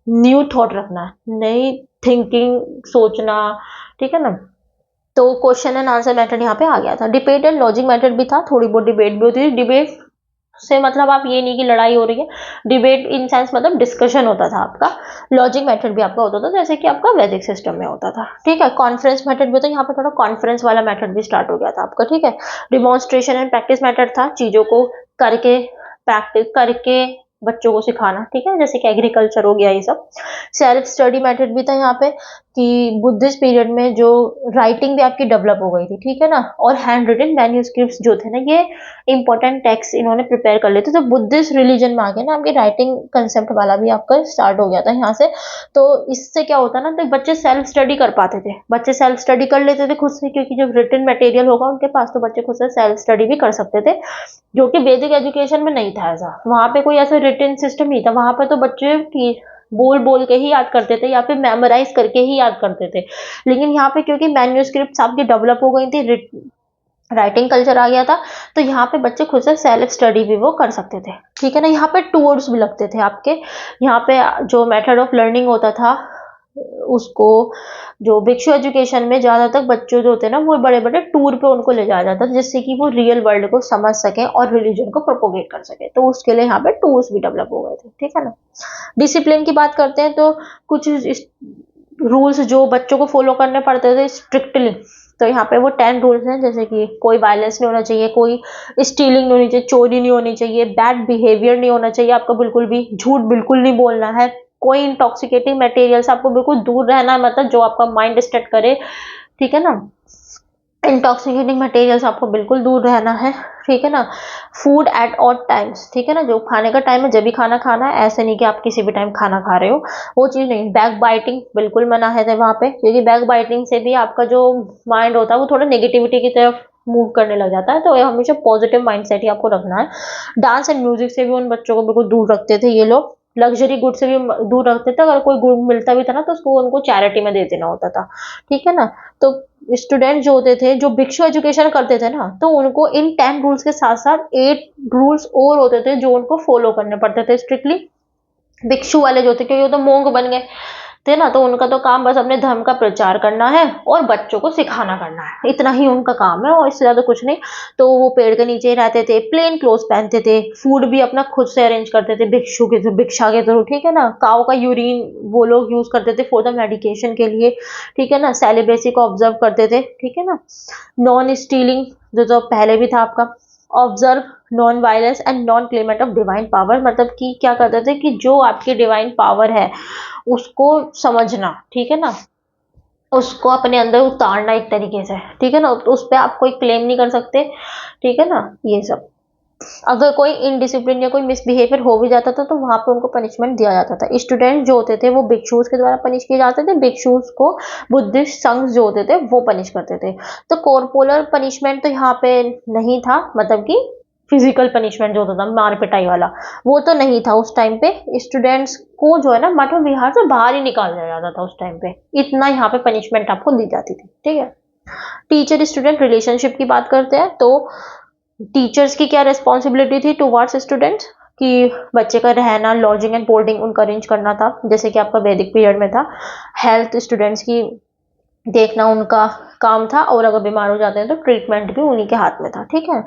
न्यू थॉट रखना, नई थिंकिंग सोचना, ठीक है ना। तो क्वेश्चन एंड आंसर मेथड यहाँ पे आ गया था। डिबेट एंड लॉजिक मेथड भी था, थोड़ी बहुत डिबेट भी होती थी। डिबेट से मतलब आप ये नहीं कि लड़ाई हो रही है, डिबेट इन सेंस मतलब डिस्कशन होता था आपका। लॉजिक मेथड भी आपका होता था जैसे कि आपका वैदिक सिस्टम में होता था, ठीक है। कॉन्फ्रेंस मेथड भी, तो यहाँ पे थोड़ा कॉन्फ्रेंस वाला मेथड भी स्टार्ट हो गया था आपका, ठीक है। डिमॉन्स्ट्रेशन एंड प्रैक्टिस मेथड था, चीजों को करके प्रैक्टिस करके बच्चों को सिखाना, ठीक है, जैसे कि एग्रीकल्चर हो गया ये सब। सेल्फ स्टडी मेथड भी था यहाँ पे, कि बुद्धिस्ट पीरियड में जो राइटिंग भी आपकी डेवलप हो गई थी, ठीक है ना। और हैंड रिटन मैन्यूस्क्रिप्ट्स जो थे ना, ये इंपॉर्टेंट टेक्स्ट इन्होंने प्रिपेयर कर लेते, तो बुद्धिस्ट रिलीजन में आ गया ना आपके राइटिंग कंसेप्ट वाला भी आपका स्टार्ट हो गया था यहाँ से। तो इससे क्या होता ना, तो बच्चे सेल्फ स्टडी कर पाते थे, बच्चे सेल्फ स्टडी कर लेते थे खुद से, क्योंकि जब रिटन मटेरियल होगा उनके पास तो बच्चे खुद से सेल्फ स्टडी भी कर सकते थे, जो कि बेसिक एजुकेशन में नहीं था ऐसा। वहाँ पे कोई ऐसा रिटन सिस्टम नहीं था, वहाँ पे तो बच्चे की बोल बोल के ही याद करते थे या फिर मेमोराइज करके ही याद करते थे। लेकिन यहाँ पे क्योंकि मैन्यूस्क्रिप्ट्स आपकी डेवलप हो गई थी, राइटिंग कल्चर आ गया था, तो यहाँ पे बच्चे खुद से सेल्फ स्टडी भी वो कर सकते थे, ठीक है ना। यहाँ पे टूर्स भी लगते थे आपके, यहाँ पे जो मेथड ऑफ लर्निंग होता था उसको, जो भिक्षु एजुकेशन में ज्यादातर बच्चे जो होते हैं ना वो बड़े बड़े टूर पे उनको ले जाया जाता था, जिससे कि वो रियल वर्ल्ड को समझ सके और रिलीजन को प्रोपोगेट कर सके, तो उसके लिए यहाँ पे टूर्स भी डेवलप हो गए थे, ठीक है ना। डिसिप्लिन की बात करते हैं तो कुछ रूल्स जो बच्चों को फॉलो करने पड़ते थे स्ट्रिक्टली, तो यहाँ पे वो 10 रूल्स हैं, जैसे कि कोई वायलेंस नहीं होना चाहिए, कोई स्टीलिंग नहीं होनी चाहिए, चोरी नहीं होनी चाहिए, बैड बिहेवियर नहीं होना चाहिए आपका बिल्कुल भी, झूठ बिल्कुल नहीं बोलना है, कोई इंटॉक्सिकेटिंग मटेरियल से आपको बिल्कुल दूर रहना है, मतलब जो आपका माइंड डिस्ट्रैक्ट करे, ठीक है ना। इंटॉक्सिकेटिंग मटेरियल्स आपको बिल्कुल दूर रहना है, ठीक है ना। फूड एट ऑड टाइम्स, ठीक है ना, जो खाने का टाइम है जब भी खाना खाना है, ऐसे नहीं कि आप किसी भी टाइम खाना खा रहे हो, वो चीज़ नहीं। बैक बाइटिंग बिल्कुल मना है वहाँ पे, क्योंकि बैक बाइटिंग से भी आपका जो माइंड होता है वो थोड़ा नेगेटिविटी की तरफ मूव करने लग जाता है, तो ये हमेशा पॉजिटिव माइंडसेट ही आपको रखना है। डांस एंड म्यूजिक से भी उन बच्चों को बिल्कुल दूर रखते थे ये लोग। लग्जरी गुड से भी दूर रखते थे, अगर कोई गुड मिलता भी था ना तो उसको उनको चैरिटी में दे देना होता था, ठीक है ना। तो स्टूडेंट जो होते थे, जो भिक्षु एजुकेशन करते थे ना, तो उनको इन 10 रूल्स के साथ साथ 8 रूल्स और होते थे जो उनको फॉलो करने पड़ते थे स्ट्रिक्टली। भिक्षु वाले जो थे, क्योंकि वो तो मोंग बन गए थे ना, तो उनका तो काम बस अपने धर्म का प्रचार करना है और बच्चों को सिखाना करना है, इतना ही उनका काम है और इससे ज्यादा कुछ नहीं। तो वो पेड़ के नीचे ही रहते थे, प्लेन क्लोथ पहनते थे, फूड भी अपना खुद से अरेंज करते थे भिक्षु के थ्रू, भिक्षा के थ्रू, ठीक है ना। काऊ का यूरिन वो लोग यूज करते थे फॉर द मेडिकेशन के लिए, ठीक है ना। सेलिब्रेसी को ऑब्जर्व करते थे, ठीक है ना। नॉन स्टीलिंग जो तो पहले भी था आपका। Observe non violence and non Clement of divine power, मतलब कि क्या करते थे कि जो आपकी डिवाइन पावर है उसको समझना, ठीक है ना, उसको अपने अंदर उतारना एक तरीके से, ठीक है ना। तो उस पर आप कोई क्लेम नहीं कर सकते, ठीक है ना। ये सब, अगर कोई इनडिसिप्लिन या कोई मिसबिहेवियर हो भी जाता था तो वहां पे उनको पनिशमेंट दिया जाता था। स्टूडेंट जो होते थे वो भिक्षुस के द्वारा पनिश किए जाते थे, भिक्षुस को बुद्धिस्ट संघ जो होते थे वो पनिश करते थे। तो कॉर्पोरल पनिशमेंट तो यहाँ पे नहीं था, मतलब कि फिजिकल पनिशमेंट जो होता था मार पिटाई वाला, वो तो नहीं था उस टाइम पे। स्टूडेंट्स को जो है ना मठ विहार से बाहर ही निकाल दिया जाता था उस टाइम पे, इतना यहाँ पे पनिशमेंट आपको दी जाती थी, ठीक है। टीचर स्टूडेंट रिलेशनशिप की बात करते हैं तो टीचर्स की क्या रिस्पॉन्सिबिलिटी थी टुवार्ड्स स्टूडेंट्स, कि बच्चे का रहना, लॉजिंग एंड बोर्डिंग उनका अरेंज करना था, जैसे कि आपका वैदिक पीरियड में था। हेल्थ स्टूडेंट्स की देखना उनका काम था, और अगर बीमार हो जाते हैं तो ट्रीटमेंट भी उन्हीं के हाथ में था, ठीक है।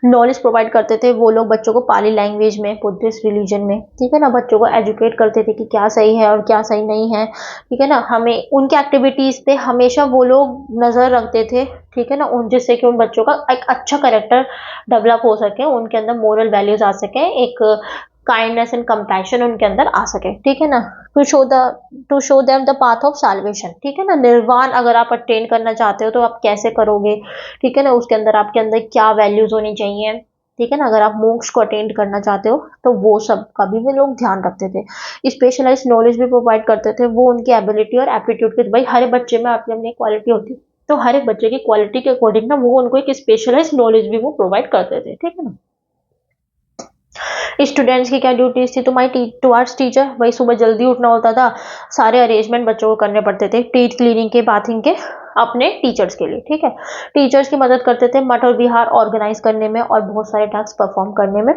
नॉलेज प्रोवाइड करते थे वो लोग बच्चों को पाली लैंग्वेज में, बुद्धिस्ट रिलीजन में, ठीक है ना। बच्चों को एजुकेट करते थे कि क्या सही है और क्या सही नहीं है, ठीक है ना। हमें उनके एक्टिविटीज पे हमेशा वो लोग नजर रखते थे, ठीक है ना, उन जिससे कि उन बच्चों का एक अच्छा करेक्टर डेवलप हो सके, उनके अंदर मोरल वैल्यूज आ सके, एक काइंडनेस एंड कंपैशन उनके अंदर आ सके, ठीक है ना। To show them the path of salvation, ठीक है ना। निर्वाण अगर आप अटेन करना चाहते हो तो आप कैसे करोगे, ठीक है ना, उसके अंदर आपके अंदर क्या वैल्यूज होनी चाहिए, ठीक है ना। अगर आप मोक्ष को अटेंड करना चाहते हो तो वो सब का भी वे लोग ध्यान रखते थे। स्पेशलाइज नॉलेज भी प्रोवाइड करते थे वो उनकी एबिलिटी और एप्टीट्यूड के, भाई हर एक बच्चे में अपनी अपनी क्वालिटी होती है, तो हर एक बच्चे की क्वालिटी के अकॉर्डिंग ना वो उनको एक स्पेशलाइज नॉलेज भी वो प्रोवाइड करते थे, ठीक है ना। स्टूडेंट्स की क्या ड्यूटीज थी टुवर्ड्स टीचर, वही सुबह जल्दी उठना होता था, सारे अरेंजमेंट बच्चों को करने पड़ते थे, टीथ क्लीनिंग के, बाथिंग के, अपने टीचर्स के लिए, ठीक है। टीचर्स की मदद करते थे मठ और विहार ऑर्गेनाइज करने में और बहुत सारे टास्क परफॉर्म करने में।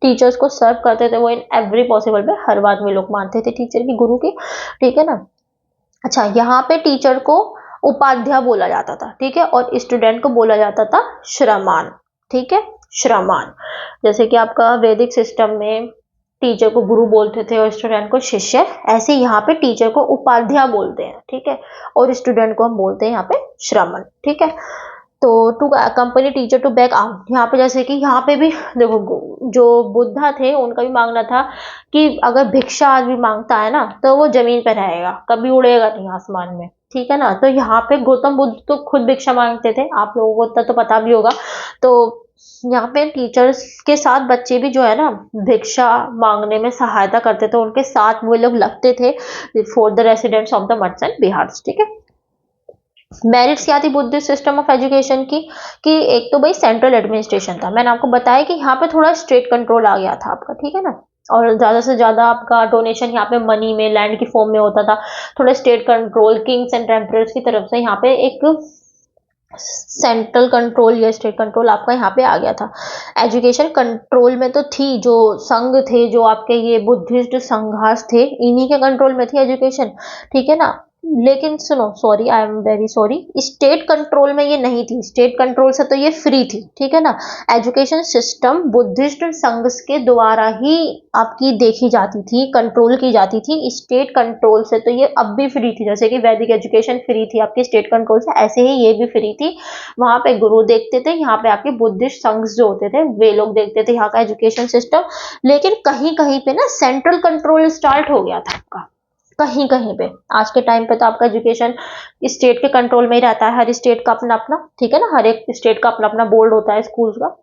टीचर्स को सर्व करते थे वो इन एवरी पॉसिबल वे, हर बात में लोग मानते थे टीचर की, गुरु की, ठीक है ना। अच्छा, यहाँ पे टीचर को उपाध्याय बोला जाता था, ठीक है, और स्टूडेंट को बोला जाता था श्रमान, ठीक है, श्रमान। जैसे कि आपका वैदिक सिस्टम में टीचर को गुरु बोलते थे और स्टूडेंट को शिष्य, ऐसे यहाँ पे टीचर को उपाध्याय बोलते हैं, ठीक है, और स्टूडेंट को हम बोलते हैं यहाँ पे श्रमण, ठीक है। तो to company teacher to back out, यहाँ पे जैसे कि यहाँ पे भी देखो जो बुद्धा थे उनका भी मांगना था कि अगर भिक्षा आदमी मांगता है ना तो वो जमीन पे रहेगा, कभी उड़ेगा नहीं आसमान में, ठीक है ना। तो यहाँ पे गौतम बुद्ध तो खुद भिक्षा मांगते थे, आप लोगों को इतना तो पता भी होगा। तो यहाँ पे टीचर्स के साथ बच्चे भी जो है ना भिक्षा मांगने में सहायता करते थे, उनके साथ वो लोग लगते थे for the residents of the मठ्स एंड बिहार्स, ठीक है। मेरिट्स क्या थी बुद्धिस्ट सिस्टम ऑफ एजुकेशन की, कि एक तो भाई सेंट्रल एडमिनिस्ट्रेशन था, मैंने आपको बताया कि यहाँ पे थोड़ा स्टेट कंट्रोल आ गया था आपका, ठीक है ना। और ज्यादा से ज्यादा आपका डोनेशन यहाँ पे मनी में, लैंड की फॉर्म में होता था, थोड़ा state control Kings and emperors की तरफ से यहाँ पे एक सेंट्रल कंट्रोल या स्टेट कंट्रोल आपका यहाँ पे आ गया था। एजुकेशन कंट्रोल में तो थी, जो संघ थे, जो आपके ये बुद्धिस्ट संघास थे, इन्हीं के कंट्रोल में थी एजुकेशन, ठीक है ना। लेकिन सुनो, sorry, I am very sorry, state control में ये नहीं थी, स्टेट कंट्रोल से तो ये फ्री थी, ठीक है ना। एजुकेशन सिस्टम बुद्धिस्ट संघ के द्वारा ही आपकी देखी जाती थी, कंट्रोल की जाती थी, स्टेट कंट्रोल से तो ये अब भी फ्री थी, जैसे कि वैदिक एजुकेशन फ्री थी आपकी स्टेट कंट्रोल से, ऐसे ही ये भी फ्री थी। वहां पे गुरु देखते थे, यहाँ पे आपके बुद्धिस्ट संघ जो होते थे वे लोग देखते थे यहाँ का एजुकेशन सिस्टम। लेकिन कहीं कहीं पे ना सेंट्रल कंट्रोल स्टार्ट हो गया था आपका, कहीं कहीं पे। आज के टाइम पे तो आपका एजुकेशन स्टेट के कंट्रोल में ही रहता है, हर स्टेट का अपना अपना, ठीक है ना, हर एक स्टेट का अपना अपना बोर्ड होता है स्कूल्स का।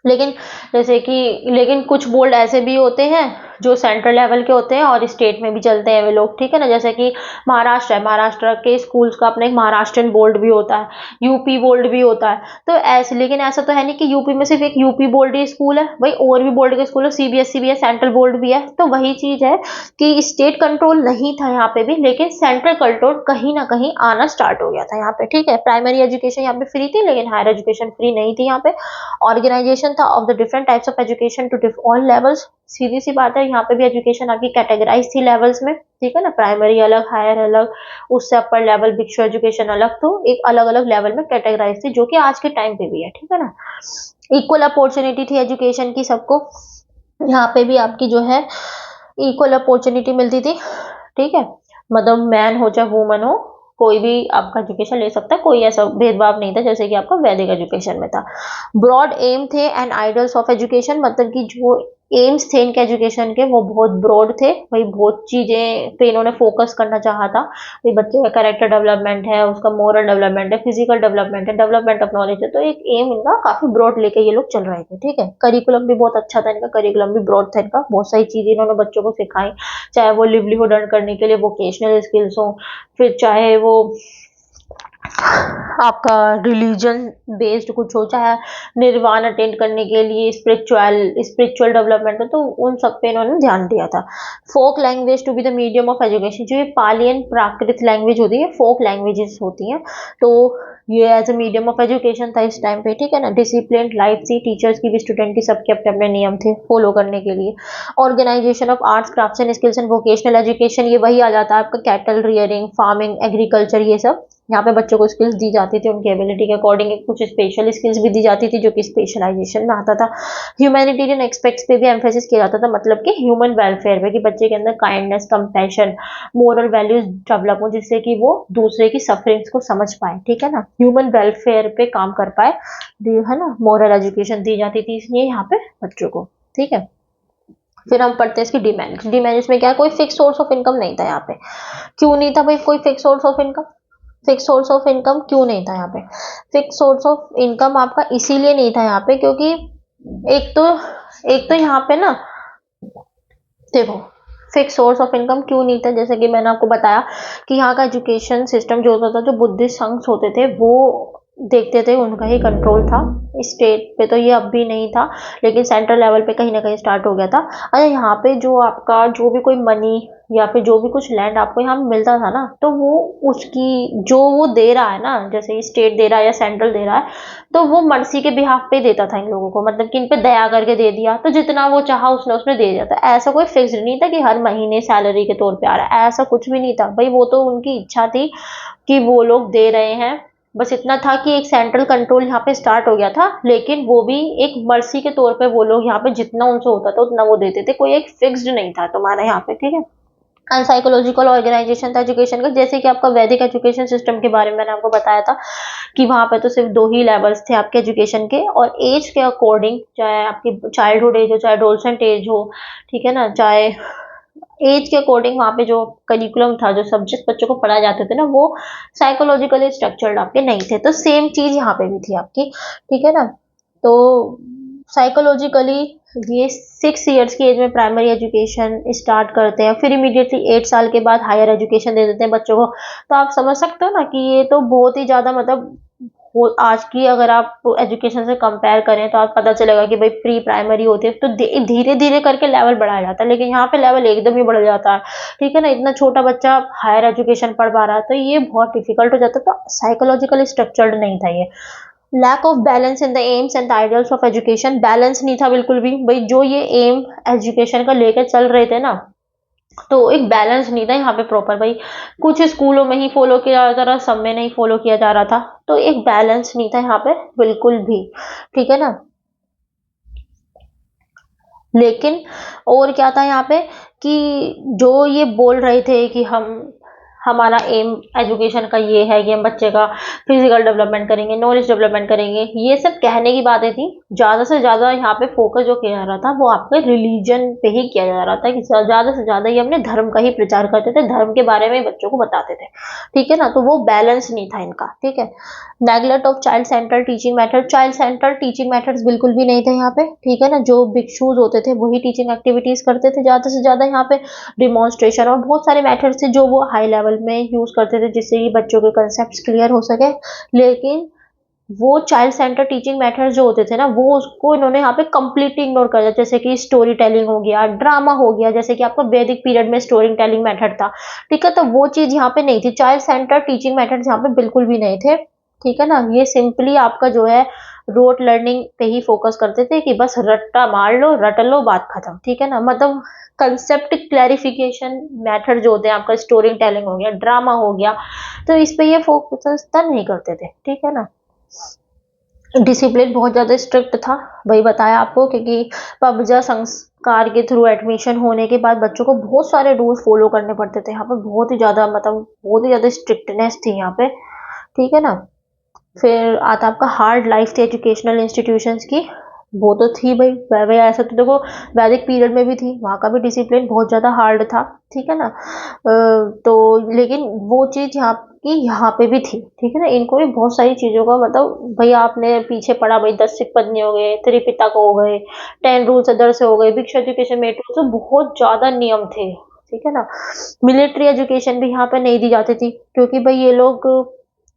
लेकिन जैसे कि लेकिन कुछ बोर्ड ऐसे भी होते हैं जो सेंट्रल लेवल के होते हैं और स्टेट में भी चलते हैं वे लोग, ठीक है ना। जैसे कि महाराष्ट्र है, महाराष्ट्र के स्कूल्स का अपना एक महाराष्ट्रन बोर्ड भी होता है, यूपी बोर्ड भी होता है। तो ऐसे, लेकिन ऐसा तो है नहीं कि यूपी में सिर्फ एक यूपी बोर्ड ही स्कूल है भाई, और भी बोर्ड के स्कूल है, सीबीएसई भी है, सेंट्रल बोर्ड भी है। तो वही चीज है कि स्टेट कंट्रोल नहीं था यहाँ पे भी, लेकिन सेंट्रल कंट्रोल कहीं ना कहीं आना स्टार्ट हो गया था यहाँ पे, ठीक है। प्राइमरी एजुकेशन यहाँ पे फ्री थी, लेकिन हायर एजुकेशन फ्री नहीं थी यहाँ पे। ऑर्गेनाइजेशन था of the different types of education to all levels. सीधी सी बात है, यहाँ पे भी एजुकेशन आपकी कैटेगराइज थी लेवल्स में, ठीक है ना। प्राइमरी अलग, हायर अलग, उससे अपर लेवल भिक्षु एजुकेशन अलग, तो एक अलग अलग लेवल में कैटेगराइज थी, जो कि आज के टाइम पे भी है, ठीक है ना। इक्वल अपॉर्चुनिटी थी एजुकेशन की सबको, यहाँ पे भी आपकी जो है इक्वल अपॉर्चुनिटी मिलती थी, ठीक है। मतलब मैन हो चाहे वुमन हो, कोई भी आपका एजुकेशन ले सकता है, कोई ऐसा भेदभाव नहीं था जैसे कि आपका वैदिक एजुकेशन में था। ब्रॉड एम थे एंड आइडल्स ऑफ एजुकेशन, मतलब कि जो एम्स थे इनके एजुकेशन के वो बहुत ब्रॉड थे भाई, बहुत चीजें पे इन्होंने फोकस करना चाहा था भाई। बच्चे का कैरेक्टर डेवलपमेंट है, उसका मोरल डेवलपमेंट है, फिजिकल डेवलपमेंट है, डेवलपमेंट ऑफ नॉलेज है, तो एक एम इनका काफी ब्रॉड लेके ये लोग चल रहे थे, ठीक है। करिकुलम भी बहुत अच्छा था इनका, करिकुलम भी ब्रॉड था इनका, बहुत सारी चीजें इन्होंने बच्चों को सिखाई, चाहे वो लिवलीहुड अर्न करने के लिए वोकेशनल स्किल्स हो, फिर चाहे वो आपका रिलीजन बेस्ड कुछ हो, चाहे निर्वाण अटेंड करने के लिए स्पिरिचुअल डेवलपमेंट हो, तो उन सब पे इन्होंने ध्यान दिया था। Folk language to be the medium of education, जो ये पाली एंड प्राकृत लैंग्वेज होती है, फोक लैंग्वेजेस होती हैं, तो ये as a medium of education था इस टाइम पे, ठीक है ना। डिसिप्लिन लाइफ थी, टीचर्स की भी स्टूडेंट की सबके अपने अपने नियम थे फॉलो करने के लिए। Organisation of arts crafts and skills and vocational education, ये वही आ जाता है आपका कैटल रियरिंग, फार्मिंग, एग्रीकल्चर, ये सब यहाँ पे बच्चों को स्किल्स दी जाती थी उनकी एबिलिटी के अकॉर्डिंग। कुछ स्पेशल स्किल्स भी दी जाती थी जो कि स्पेशलाइजेशन में आता था। ह्यूमैनिटेरियन एक्सपेक्ट्स पे भी एम्फेसिस किया जाता था, मतलब कि ह्यूमन वेलफेयर पे, कि बच्चे के अंदर kindness, compassion, moral values develop हो, जिससे कि वो दूसरे की सफरिंग्स को समझ पाए, ठीक है ना, ह्यूमन वेलफेयर पे काम कर पाए, है ना। मोरल एजुकेशन दी जाती थी इसलिए यहाँ पे बच्चों को, ठीक है। फिर हम पढ़ते हैं इसकी डिमेरिट्स। डिमेरिट्स में क्या, कोई फिक्स सोर्स ऑफ इनकम नहीं था यहाँ पे। क्यों नहीं था भाई कोई fix source of income? Fix source of income क्यों नहीं था यहाँ पे? फिक्स सोर्स ऑफ इनकम आपका इसीलिए नहीं था यहाँ पे क्योंकि एक तो यहाँ पे ना, देखो, फिक्स सोर्स ऑफ इनकम क्यों नहीं था, जैसे कि मैंने आपको बताया कि यहाँ का एजुकेशन सिस्टम जो होता था, जो बुद्धिस्ट संघ होते थे वो देखते थे, उनका ही कंट्रोल था। स्टेट पे तो ये अब भी नहीं था, लेकिन सेंट्रल लेवल पे कहीं ना कहीं स्टार्ट हो गया था। अच्छा, यहाँ पे जो आपका जो भी कोई मनी या फिर जो भी कुछ लैंड आपको यहाँ मिलता था ना, तो वो उसकी जो वो दे रहा है ना, जैसे स्टेट दे रहा है या सेंट्रल दे रहा है, तो वो मर्सी के बिहाफ पे देता था इन लोगों को, मतलब कि इन पे दया करके दे दिया, तो जितना वो चाहा उसने उसने दे दिया था। ऐसा कोई फिक्स्ड नहीं था कि हर महीने सैलरी के तौर पे आ रहा है, ऐसा कुछ भी नहीं था भाई। वो तो उनकी इच्छा थी कि वो लोग दे रहे हैं, बस इतना था कि एक सेंट्रल कंट्रोल यहाँ पे स्टार्ट हो गया था, लेकिन वो भी एक मर्सी के तौर पे वो लोग यहाँ पे जितना उनसे होता था उतना वो देते थे, कोई एक फिक्स्ड नहीं था तुम्हारा यहाँ पे, ठीक है। एंड साइकोलॉजिकल ऑर्गेनाइजेशन था एजुकेशन का, जैसे कि आपका वैदिक एजुकेशन सिस्टम के बारे में मैंने आपको बताया था कि वहां पे तो सिर्फ 2 ही लेवल्स थे आपके एजुकेशन के, और एज के अकॉर्डिंग, चाहे आपकी चाइल्डहुड एज हो चाहे एडोलसेंट एज हो, ठीक है ना, चाहे एज के अकॉर्डिंग वहाँ पे जो करिकुलम था, जो सब्जेक्ट बच्चों को पढ़ाए जाते थे ना, वो साइकोलॉजिकली स्ट्रक्चर्ड आपके नहीं थे। तो सेम चीज यहाँ पे भी थी आपकी, ठीक है ना। तो साइकोलॉजिकली ये 6 ईयर्स की एज में प्राइमरी एजुकेशन स्टार्ट करते हैं, फिर इमीडिएटली 8 साल के बाद हायर एजुकेशन दे देते हैं बच्चों को। तो आप समझ सकते हो ना कि ये तो बहुत ही ज्यादा, मतलब वो आज की अगर आप एजुकेशन से कंपेयर करें तो आप पता चलेगा कि भाई प्री प्राइमरी होती है तो धीरे धीरे करके लेवल बढ़ाया जाता है, लेकिन यहाँ पे लेवल एकदम ही बढ़ जाता है, ठीक है ना। इतना छोटा बच्चा हायर एजुकेशन पढ़ पा रहा है तो ये बहुत डिफिकल्ट हो जाता है। तो साइकोलॉजिकली स्ट्रक्चर्ड नहीं था ये। Lack of balance in the aims and the ideals of education, balance नहीं था बिल्कुल भी भाई। जो ये एम एजुकेशन का लेकर चल रहे थे ना, तो एक बैलेंस नहीं था यहाँ पे प्रॉपर भाई। कुछ स्कूलों में ही फॉलो किया जा रहा, सब में नहीं फॉलो किया जा रहा था, तो एक बैलेंस नहीं था यहाँ पे बिल्कुल भी, ठीक है ना। लेकिन और क्या था यहाँ पे कि जो ये बोल रहे थे कि हमारा एम एजुकेशन का ये है कि हम बच्चे का फिजिकल डेवलपमेंट करेंगे, नॉलेज डेवलपमेंट करेंगे, ये सब कहने की बातें थी। ज़्यादा से ज़्यादा यहाँ पे फोकस जो किया जा रहा था वो आपके रिलीजन पे ही किया जा रहा था, कि ज़्यादा से ज़्यादा ये अपने धर्म का ही प्रचार करते थे, धर्म के बारे में बच्चों को बताते थे, ठीक है ना। तो वो बैलेंस नहीं था इनका, ठीक है। Neglect of child centre teaching method, child centre teaching methods बिल्कुल भी नहीं थे यहाँ पे, ठीक है ना। जो भिक्षुज होते थे वही टीचिंग एक्टिविटीज करते थे ज़्यादा से ज़्यादा यहाँ पे। डिमॉन्स्ट्रेशन और बहुत सारे मेथड्स थे जो वो हाई लेवल में यूज करते थे, जिससे कि बच्चों के कंसेप्ट क्लियर हो सके। लेकिन वो चाइल्ड सेंटर टीचिंग मेथड जो होते थे ना, वो उसको इन्होंने यहाँ पे कंप्लीटली इग्नोर कर दिया। जैसे कि स्टोरी टेलिंग हो गया, ड्रामा हो गया, जैसे कि आपका वैदिक पीरियड में स्टोरी टेलिंग मेथड था, ठीक है। तो वो चीज यहाँ पे नहीं थी, चाइल्ड सेंटर टीचिंग मेथड यहाँ पे बिल्कुल भी नहीं थे, ठीक है ना। ये सिंपली आपका जो है रोट लर्निंग पे ही फोकस करते थे, कि बस रट्टा मार लो, रट लो, बात खत्म, ठीक है ना। मतलब कंसेप्ट क्लैरिफिकेशन मेथड जो होते हैं, आपका स्टोरी टेलिंग हो गया, ड्रामा हो गया, तो इस पे ये फोकस नहीं करते थे, ठीक है ना। डिसिप्लिन बहुत ज़्यादा स्ट्रिक्ट था, वही बताया आपको, क्योंकि पबजा संस्कार के थ्रू एडमिशन होने के बाद बच्चों को बहुत सारे रूल्स फॉलो करने पड़ते थे यहाँ पे, बहुत ही ज़्यादा, मतलब बहुत ही ज़्यादा स्ट्रिक्टनेस थी यहाँ पे, ठीक है ना। फिर आता आपका हार्ड लाइफ थी एजुकेशनल इंस्टीट्यूशंस की, वो तो थी भाई, वह ऐसा तो देखो वैदिक पीरियड में भी थी, वहाँ का भी डिसिप्लिन बहुत ज़्यादा हार्ड था, ठीक है ना। तो लेकिन वो चीज़ यहाँ की यहाँ पे भी थी, ठीक है ना। इनको भी बहुत सारी चीज़ों का, मतलब भाई आपने पीछे पढ़ा भाई 10 सिख पत्नी हो गए, त्रिपिटक हो गए, 10 रूल्स अदर्स हो गए, भिक्षा एजुकेशन में तो बहुत ज़्यादा नियम थे, ठीक है ना। मिलिट्री एजुकेशन भी यहाँ पे नहीं दी जाती थी, क्योंकि भाई ये लोग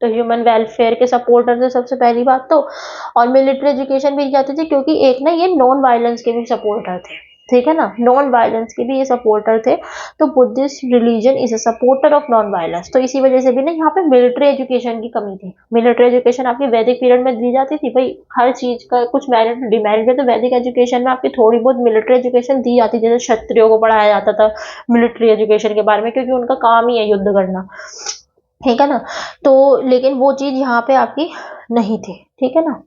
तो ह्यूमन वेलफेयर के सपोर्टर थे सबसे पहली बात तो, और मिलिट्री एजुकेशन भी दी जाती थी क्योंकि एक ना ये नॉन वायलेंस के भी सपोर्टर थे, ठीक है ना, नॉन वायलेंस के भी ये सपोर्टर थे। तो Buddhist religion is a supporter of non violence, तो इसी वजह से भी ना यहाँ पे मिलिट्री एजुकेशन की कमी थी। मिलिट्री एजुकेशन आपकी वैदिक पीरियड में दी जाती थी भाई, हर चीज का कुछ मेरिट डिमेरिट है, तो वैदिक एजुकेशन में आपकी थोड़ी बहुत मिलिट्री एजुकेशन दी जाती, जैसे क्षत्रियों को पढ़ाया जाता था मिलिट्री एजुकेशन के बारे में, क्योंकि उनका काम ही है युद्ध करना, ठीक है ना। तो लेकिन वो चीज यहाँ पे आपकी नहीं थी, ठीक है ना।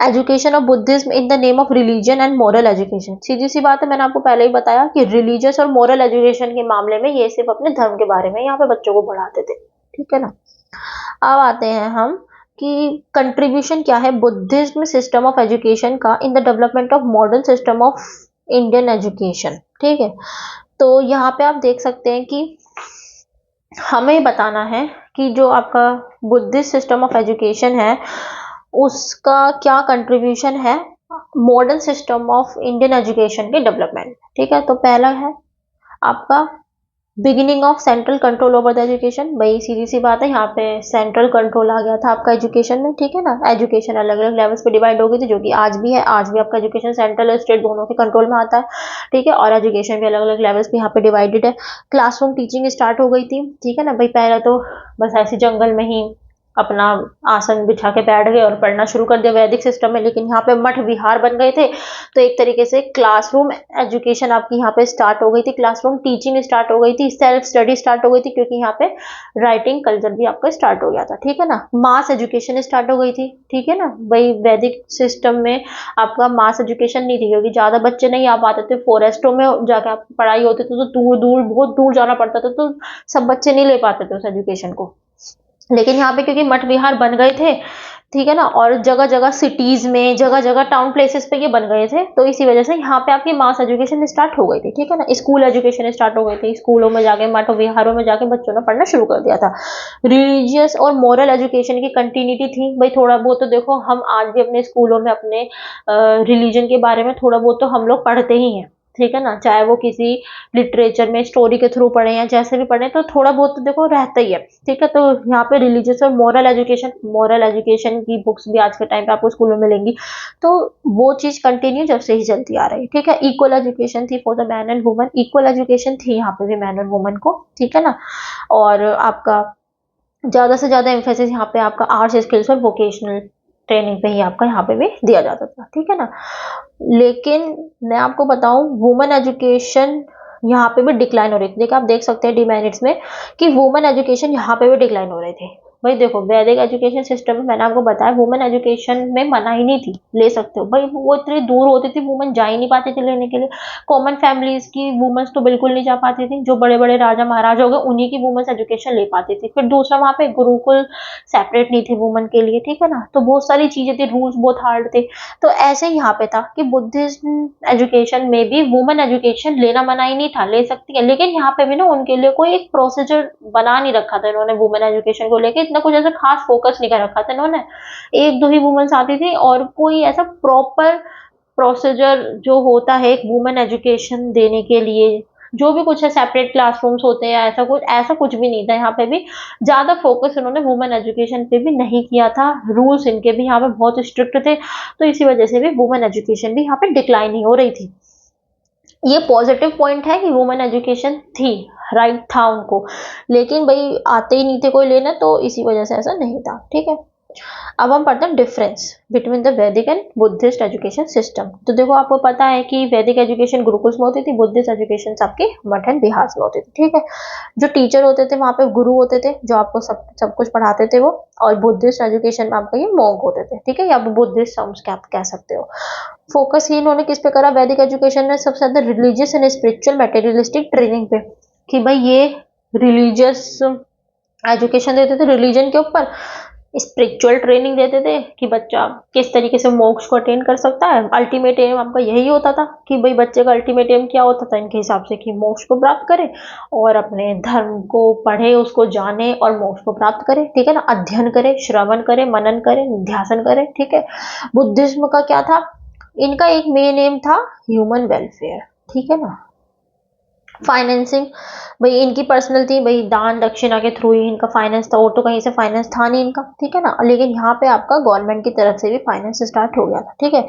Education of Buddhism in the name of religion and moral education, सीधी सी बात है, मैंने आपको पहले ही बताया कि रिलीजियस और मॉरल एजुकेशन के मामले में ये सिर्फ अपने धर्म के बारे में यहाँ पे बच्चों को पढ़ाते थे, ठीक है ना। अब आते हैं हम कि कंट्रीब्यूशन क्या है बुद्धिज्म सिस्टम ऑफ एजुकेशन का in the development of modern system of Indian education, ठीक है। तो यहाँ पे आप देख सकते हैं कि हमें बताना है कि जो आपका बुद्धिस्ट सिस्टम ऑफ एजुकेशन है उसका क्या कंट्रीब्यूशन है modern system of Indian education के डेवलपमेंट, ठीक है। तो पहला है आपका beginning of central control over the education, भाई सीधी सी बात है, यहाँ पे सेंट्रल कंट्रोल आ गया था आपका एजुकेशन में, ठीक है ना। एजुकेशन अलग अलग लेवल्स पे डिवाइड हो गई थी, जो कि आज भी है, आज भी आपका एजुकेशन सेंट्रल और स्टेट दोनों के कंट्रोल में आता है, ठीक है। और एजुकेशन भी अलग अलग लेवल्स पे यहाँ पे डिवाइडेड है। क्लासरूम टीचिंग स्टार्ट हो गई थी, ठीक है ना भाई। पहले तो बस ऐसे जंगल में ही अपना आसन बिछा के बैठ गए और पढ़ना शुरू कर दिया वैदिक सिस्टम में, लेकिन यहाँ पे मठ विहार बन गए थे, तो एक तरीके से क्लासरूम एजुकेशन आपकी यहाँ पे स्टार्ट हो गई थी, क्लासरूम टीचिंग स्टार्ट हो गई थी, सेल्फ स्टडी स्टार्ट हो गई थी, क्योंकि यहाँ पे राइटिंग कल्चर भी आपका स्टार्ट हो गया था, ठीक है ना। मास एजुकेशन स्टार्ट हो गई थी, ठीक है ना भाई। वैदिक सिस्टम में आपका मास एजुकेशन नहीं थी, क्योंकि ज्यादा बच्चे नहीं आ पाते थे, फॉरेस्टों में जाके आपकी पढ़ाई होती थी, तो दूर दूर बहुत दूर जाना पड़ता था, तो सब बच्चे नहीं ले पाते थे उस एजुकेशन को। लेकिन यहाँ पे क्योंकि मठ विहार बन गए थे, ठीक है ना, और जगह जगह सिटीज में, जगह जगह टाउन प्लेसेस पे ये बन गए थे, तो इसी वजह से यहाँ पे आपकी मास एजुकेशन स्टार्ट हो गई थी, ठीक है ना। स्कूल एजुकेशन स्टार्ट हो गई थी, स्कूलों में जाके मठ विहारों में जाके बच्चों ने पढ़ना शुरू कर दिया था। रिलीजियस और मॉरल एजुकेशन की कंटिन्यूटी थी भाई, थोड़ा बहुत तो देखो हम आज भी अपने स्कूलों में अपने रिलीजन के बारे में थोड़ा बहुत तो हम लोग पढ़ते ही हैं, ठीक है ना। चाहे वो किसी लिटरेचर में स्टोरी के थ्रू पढ़े या जैसे भी पढ़े, तो थोड़ा बहुत तो देखो रहता ही है, ठीक है। तो यहाँ पे रिलीजियस और मॉरल एजुकेशन की बुक्स भी आज के टाइम पे आपको स्कूलों में मिलेंगी, तो वो चीज कंटिन्यू जब से ही चलती आ रही है, ठीक है। इक्वल एजुकेशन थी for the man and woman, equal education थी यहाँ पे भी मैन और वुमन को, ठीक है ना। और आपका ज्यादा से ज्यादा एम्फेसिस यहाँ पे आपका आर्ट्स स्किल्स और वोकेशनल ट्रेनिंग पे ही आपका यहाँ पे भी दिया जाता था, ठीक है ना। लेकिन मैं आपको बताऊं वुमेन एजुकेशन यहाँ पे भी डिक्लाइन हो रही थी, देखिए आप देख सकते हैं डिमेरिट्स में कि वुमेन एजुकेशन यहाँ पे भी डिक्लाइन हो रहे थे, भाई देखो वैदिक एजुकेशन सिस्टम में मैंने आपको बताया वुमेन एजुकेशन में मना ही नहीं थी, ले सकते हो भाई, वो इतनी दूर होती थी वुमेन जा ही नहीं पाती थी लेने के लिए। कॉमन फैमिलीज की वुमेन्स तो बिल्कुल नहीं जा पाती थी, जो बड़े बड़े राजा महाराजा हो गए उन्हीं की वुमेन्स एजुकेशन ले पाती थी। फिर दूसरा वहाँ पे गुरुकुल सेपरेट नहीं थे वुमेन के लिए, ठीक है ना, तो बहुत सारी चीजें थी, रूल्स बहुत हार्ड थे। तो ऐसे ही यहाँ पे था कि बुद्धिज्म एजुकेशन में भी वुमेन एजुकेशन लेना मना ही नहीं था, ले सकती है, लेकिन यहाँ पे भी ना उनके लिए कोई एक प्रोसीजर बना नहीं रखा था इन्होंने वुमेन एजुकेशन को लेके, इतना कुछ ऐसा खास फोकस नहीं कर रखा था इन्होंने। एक दो ही वुमेन्स आती थी और कोई ऐसा प्रॉपर प्रोसीजर जो होता है एक वुमेन एजुकेशन देने के लिए, जो भी कुछ है सेपरेट क्लासरूम्स होते हैं, ऐसा कुछ भी नहीं था यहाँ पे भी। ज्यादा फोकस उन्होंने वुमेन एजुकेशन पे भी नहीं किया था, रूल्स इनके भी यहाँ पे बहुत स्ट्रिक्ट थे, तो इसी वजह से भी वुमेन एजुकेशन भी यहाँ पे डिक्लाइन ही हो रही थी। ये पॉजिटिव पॉइंट है कि वुमेन एजुकेशन थी, राइट था उनको, लेकिन भाई आते ही नहीं थे कोई लेना, तो इसी वजह से ऐसा नहीं था, ठीक है। अब हम पढ़ते हैं डिफरेंस बिटवीन द वैदिक एंड बुद्धिस्ट एजुकेशन सिस्टम। तो देखो आपको पता है कि वैदिक एजुकेशन गुरुकुल में होती थी, बुद्धिस्ट एजुकेशन आपके मठ एंड बिहार में होती थी, ठीक है। जो टीचर होते थे वहाँ पे गुरु होते थे जो आपको सब कुछ पढ़ाते थे वो, और बुद्धिस्ट एजुकेशन में आपका ये मॉन्क होते थे, ठीक है, या बुद्धिस्ट सम्स क्या आप कह सकते हो। फोकस ही इन्होंने किस पे करा वैदिक एजुकेशन में, सबसे ज्यादा religious and spiritual materialistic training पे, कि भाई ये रिलीजियस एजुकेशन देते थे रिलीजन के ऊपर, स्पिरिचुअल ट्रेनिंग देते थे कि बच्चा किस तरीके से मोक्ष को अटेन कर सकता है। अल्टीमेट एम आपका यही होता था कि भाई बच्चे का अल्टीमेट एम क्या होता था इनके हिसाब से, कि मोक्ष को प्राप्त करे और अपने धर्म को पढ़े, उसको जाने और मोक्ष को प्राप्त करे, ठीक है ना, अध्ययन करे, श्रवण करे, मनन करे, ध्यान करे, ठीक है। बुद्धिज्म का क्या था, इनका एक मेन एम था ह्यूमन वेलफेयर, ठीक है ना। फाइनेंसिंग, भाई इनकी पर्सनल थी, भाई दान दक्षिणा के थ्रू ही इनका फाइनेंस था, और तो कहीं से फाइनेंस था नहीं इनका, ठीक है ना, लेकिन यहाँ पे आपका गवर्नमेंट की तरफ से भी फाइनेंस स्टार्ट हो गया था, ठीक है।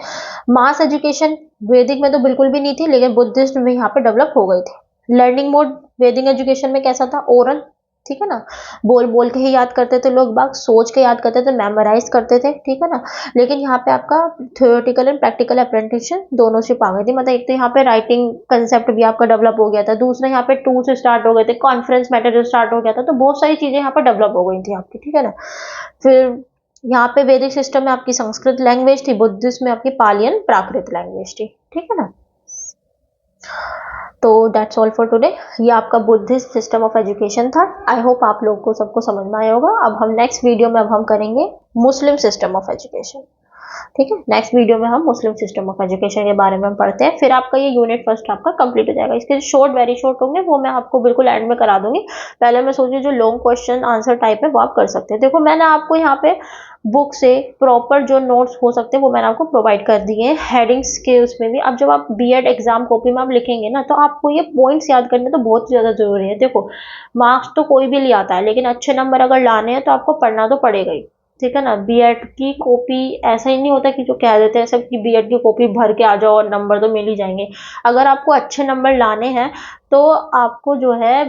मास एजुकेशन वैदिक में तो बिल्कुल भी नहीं थी, लेकिन बुद्धिस्ट में यहाँ पे डेवलप हो गई थी। लर्निंग मोड वैदिक एजुकेशन में कैसा था, ओरल, ठीक है ना, बोल बोल के ही याद करते थे लोग बाग, सोच के याद करते थे, मेमोराइज करते थे, ठीक है ना। लेकिन यहाँ पे आपका थ्योरेटिकल एंड प्रैक्टिकल अप्रेंटिसशिप दोनों शिप आ गई थी, मतलब एक तो यहाँ पे राइटिंग कंसेप्ट भी आपका डेवलप हो गया था, दूसरा यहाँ पे टूल्स स्टार्ट हो गए थे, कॉन्फ्रेंस मटेरियल स्टार्ट हो गया था, तो बहुत सारी चीजें यहाँ पे डेवलप हो गई थी आपकी, ठीक है ना। फिर यहाँ पे वैदिक सिस्टम में आपकी संस्कृत लैंग्वेज थी, बुद्धिस्ट में आपकी पालियन प्राकृत लैंग्वेज थी, ठीक है ना। तो दैट्स ऑल फॉर टुडे, ये आपका बुद्धिस्ट सिस्टम ऑफ एजुकेशन था। आई होप आप लोग को सबको समझ में आया होगा। अब हम नेक्स्ट वीडियो में अब हम करेंगे मुस्लिम सिस्टम ऑफ एजुकेशन, ठीक है। नेक्स्ट वीडियो में हम मुस्लिम सिस्टम ऑफ एजुकेशन के बारे में हम पढ़ते हैं, फिर आपका ये यूनिट फर्स्ट आपका कंप्लीट हो जाएगा। इसके शॉर्ट वेरी शॉर्ट होंगे वो मैं आपको बिल्कुल एंड में करा दूंगी। पहले मैं सोची जो लॉन्ग क्वेश्चन आंसर टाइप है वो आप कर सकते हैं। देखो मैंने आपको यहाँ पे बुक से प्रॉपर जो नोट्स हो सकते हैं वो मैंने आपको प्रोवाइड कर दिए हैं, हेडिंग्स के उसमें भी। अब जब आप बीएड एग्जाम कॉपी में आप लिखेंगे ना, तो आपको ये पॉइंट्स याद करने तो बहुत ज्यादा जरूरी है। देखो मार्क्स तो कोई भी ले आता है, लेकिन अच्छे नंबर अगर लाने हैं तो आपको पढ़ना तो पड़ेगा ही, ठीक है ना। बीएड की कॉपी ऐसा ही नहीं होता कि जो कह देते हैं सब कि बीएड की कॉपी भर के आ जाओ और नंबर तो मिल ही जाएंगे। अगर आपको अच्छे नंबर लाने हैं तो आपको जो है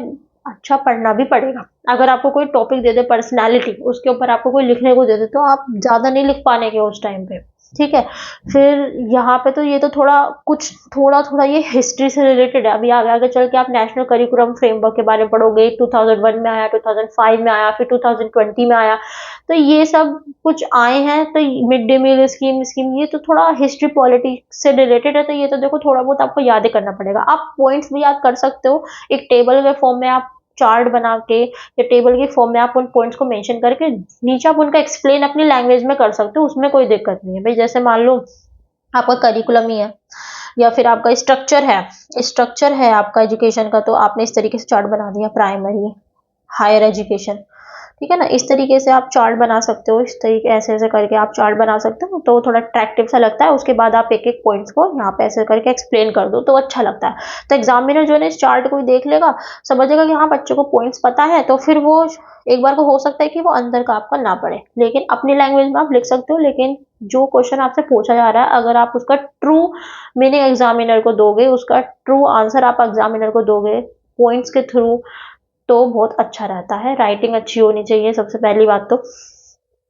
अच्छा पढ़ना भी पड़ेगा। अगर आपको कोई टॉपिक दे दे पर्सनालिटी, उसके ऊपर आपको कोई लिखने को दे दे, तो आप ज्यादा नहीं लिख पाने के उस टाइम पे, ठीक है। फिर यहाँ पे तो ये तो थोड़ा थोड़ा ये हिस्ट्री से रिलेटेड है। अभी आगे आगे चल के आप नेशनल करिकुलम फ्रेमवर्क के बारे में पढ़ोगे, 2001 में आया, 2005 में आया, फिर 2020 में आया, तो ये सब कुछ आए हैं। तो मिड डे मील स्कीम ये तो थोड़ा हिस्ट्री पॉलिटिक्स से रिलेटेड है, तो ये तो देखो थोड़ा बहुत आपको याद करना पड़ेगा। आप पॉइंट्स भी याद कर सकते हो, एक टेबल के फॉर्म में आप चार्ट बना के या टेबल के फॉर्म में आप उन पॉइंट्स को मेंशन करके नीचे आप उनका एक्सप्लेन अपनी लैंग्वेज में कर सकते हो, उसमें कोई दिक्कत नहीं है भाई। जैसे मान लो आपका करिकुलम ही है या फिर आपका स्ट्रक्चर है आपका एजुकेशन का, तो आपने इस तरीके से चार्ट बना दिया, प्राइमरी हायर एजुकेशन, ठीक है ना, इस तरीके से आप चार्ट बना सकते हो, इस तरीके ऐसे ऐसे करके आप चार्ट बना सकते हो, तो थोड़ा अट्रैक्टिव सा लगता है। उसके बाद आप एक एक पॉइंट्स को यहाँ पे ऐसे करके एक्सप्लेन कर दो तो अच्छा लगता है। तो एग्जामिनर जो है इस चार्ट को देख लेगा, समझेगा कि हाँ बच्चों को पॉइंट्स पता है, तो फिर वो एक बार को हो सकता है कि वो अंदर का आपका ना पढ़े, लेकिन अपनी लैंग्वेज में आप लिख सकते हो। लेकिन जो क्वेश्चन आपसे पूछा जा रहा है, अगर आप उसका ट्रू मीनिंग एग्जामिनर को दोगे, उसका ट्रू आंसर आप एग्जामिनर को दोगे पॉइंट्स के थ्रू, तो बहुत अच्छा रहता है। राइटिंग अच्छी होनी चाहिए सबसे पहली बात तो,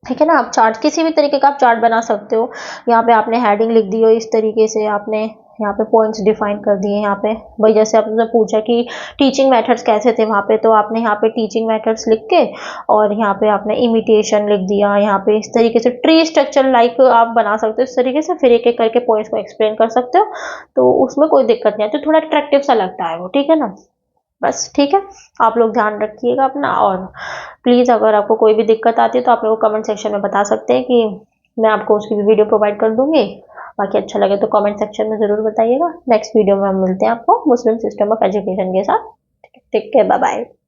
ठीक है ना। आप चार्ट किसी भी तरीके का आप चार्ट बना सकते हो। यहाँ पे आपने हेडिंग लिख दी हो इस तरीके से, आपने यहाँ पे पॉइंट्स डिफाइन कर दिए। यहाँ पे भाई जैसे आपने पूछा कि टीचिंग मेथड्स कैसे थे वहाँ पे, तो आपने यहाँ पे टीचिंग मेथड्स लिख के और यहाँ पे आपने इमिटेशन लिख दिया। यहाँ पे इस तरीके से ट्री स्ट्रक्चर लाइक आप बना सकते हो इस तरीके से, फिर एक एक करके पॉइंट्स को एक्सप्लेन कर सकते हो, तो उसमें कोई दिक्कत नहीं है, तो थोड़ा अट्रैक्टिव सा लगता है वो, ठीक है ना। बस ठीक है, आप लोग ध्यान रखिएगा अपना, और प्लीज़ अगर आपको कोई भी दिक्कत आती है तो आप लोग कमेंट सेक्शन में बता सकते हैं कि मैं आपको उसकी भी वीडियो प्रोवाइड कर दूंगी। बाकी अच्छा लगे तो कमेंट सेक्शन में ज़रूर बताइएगा। नेक्स्ट वीडियो में हम मिलते हैं आपको मुस्लिम सिस्टम ऑफ एजुकेशन के साथ। ठीक है, बाय बाय।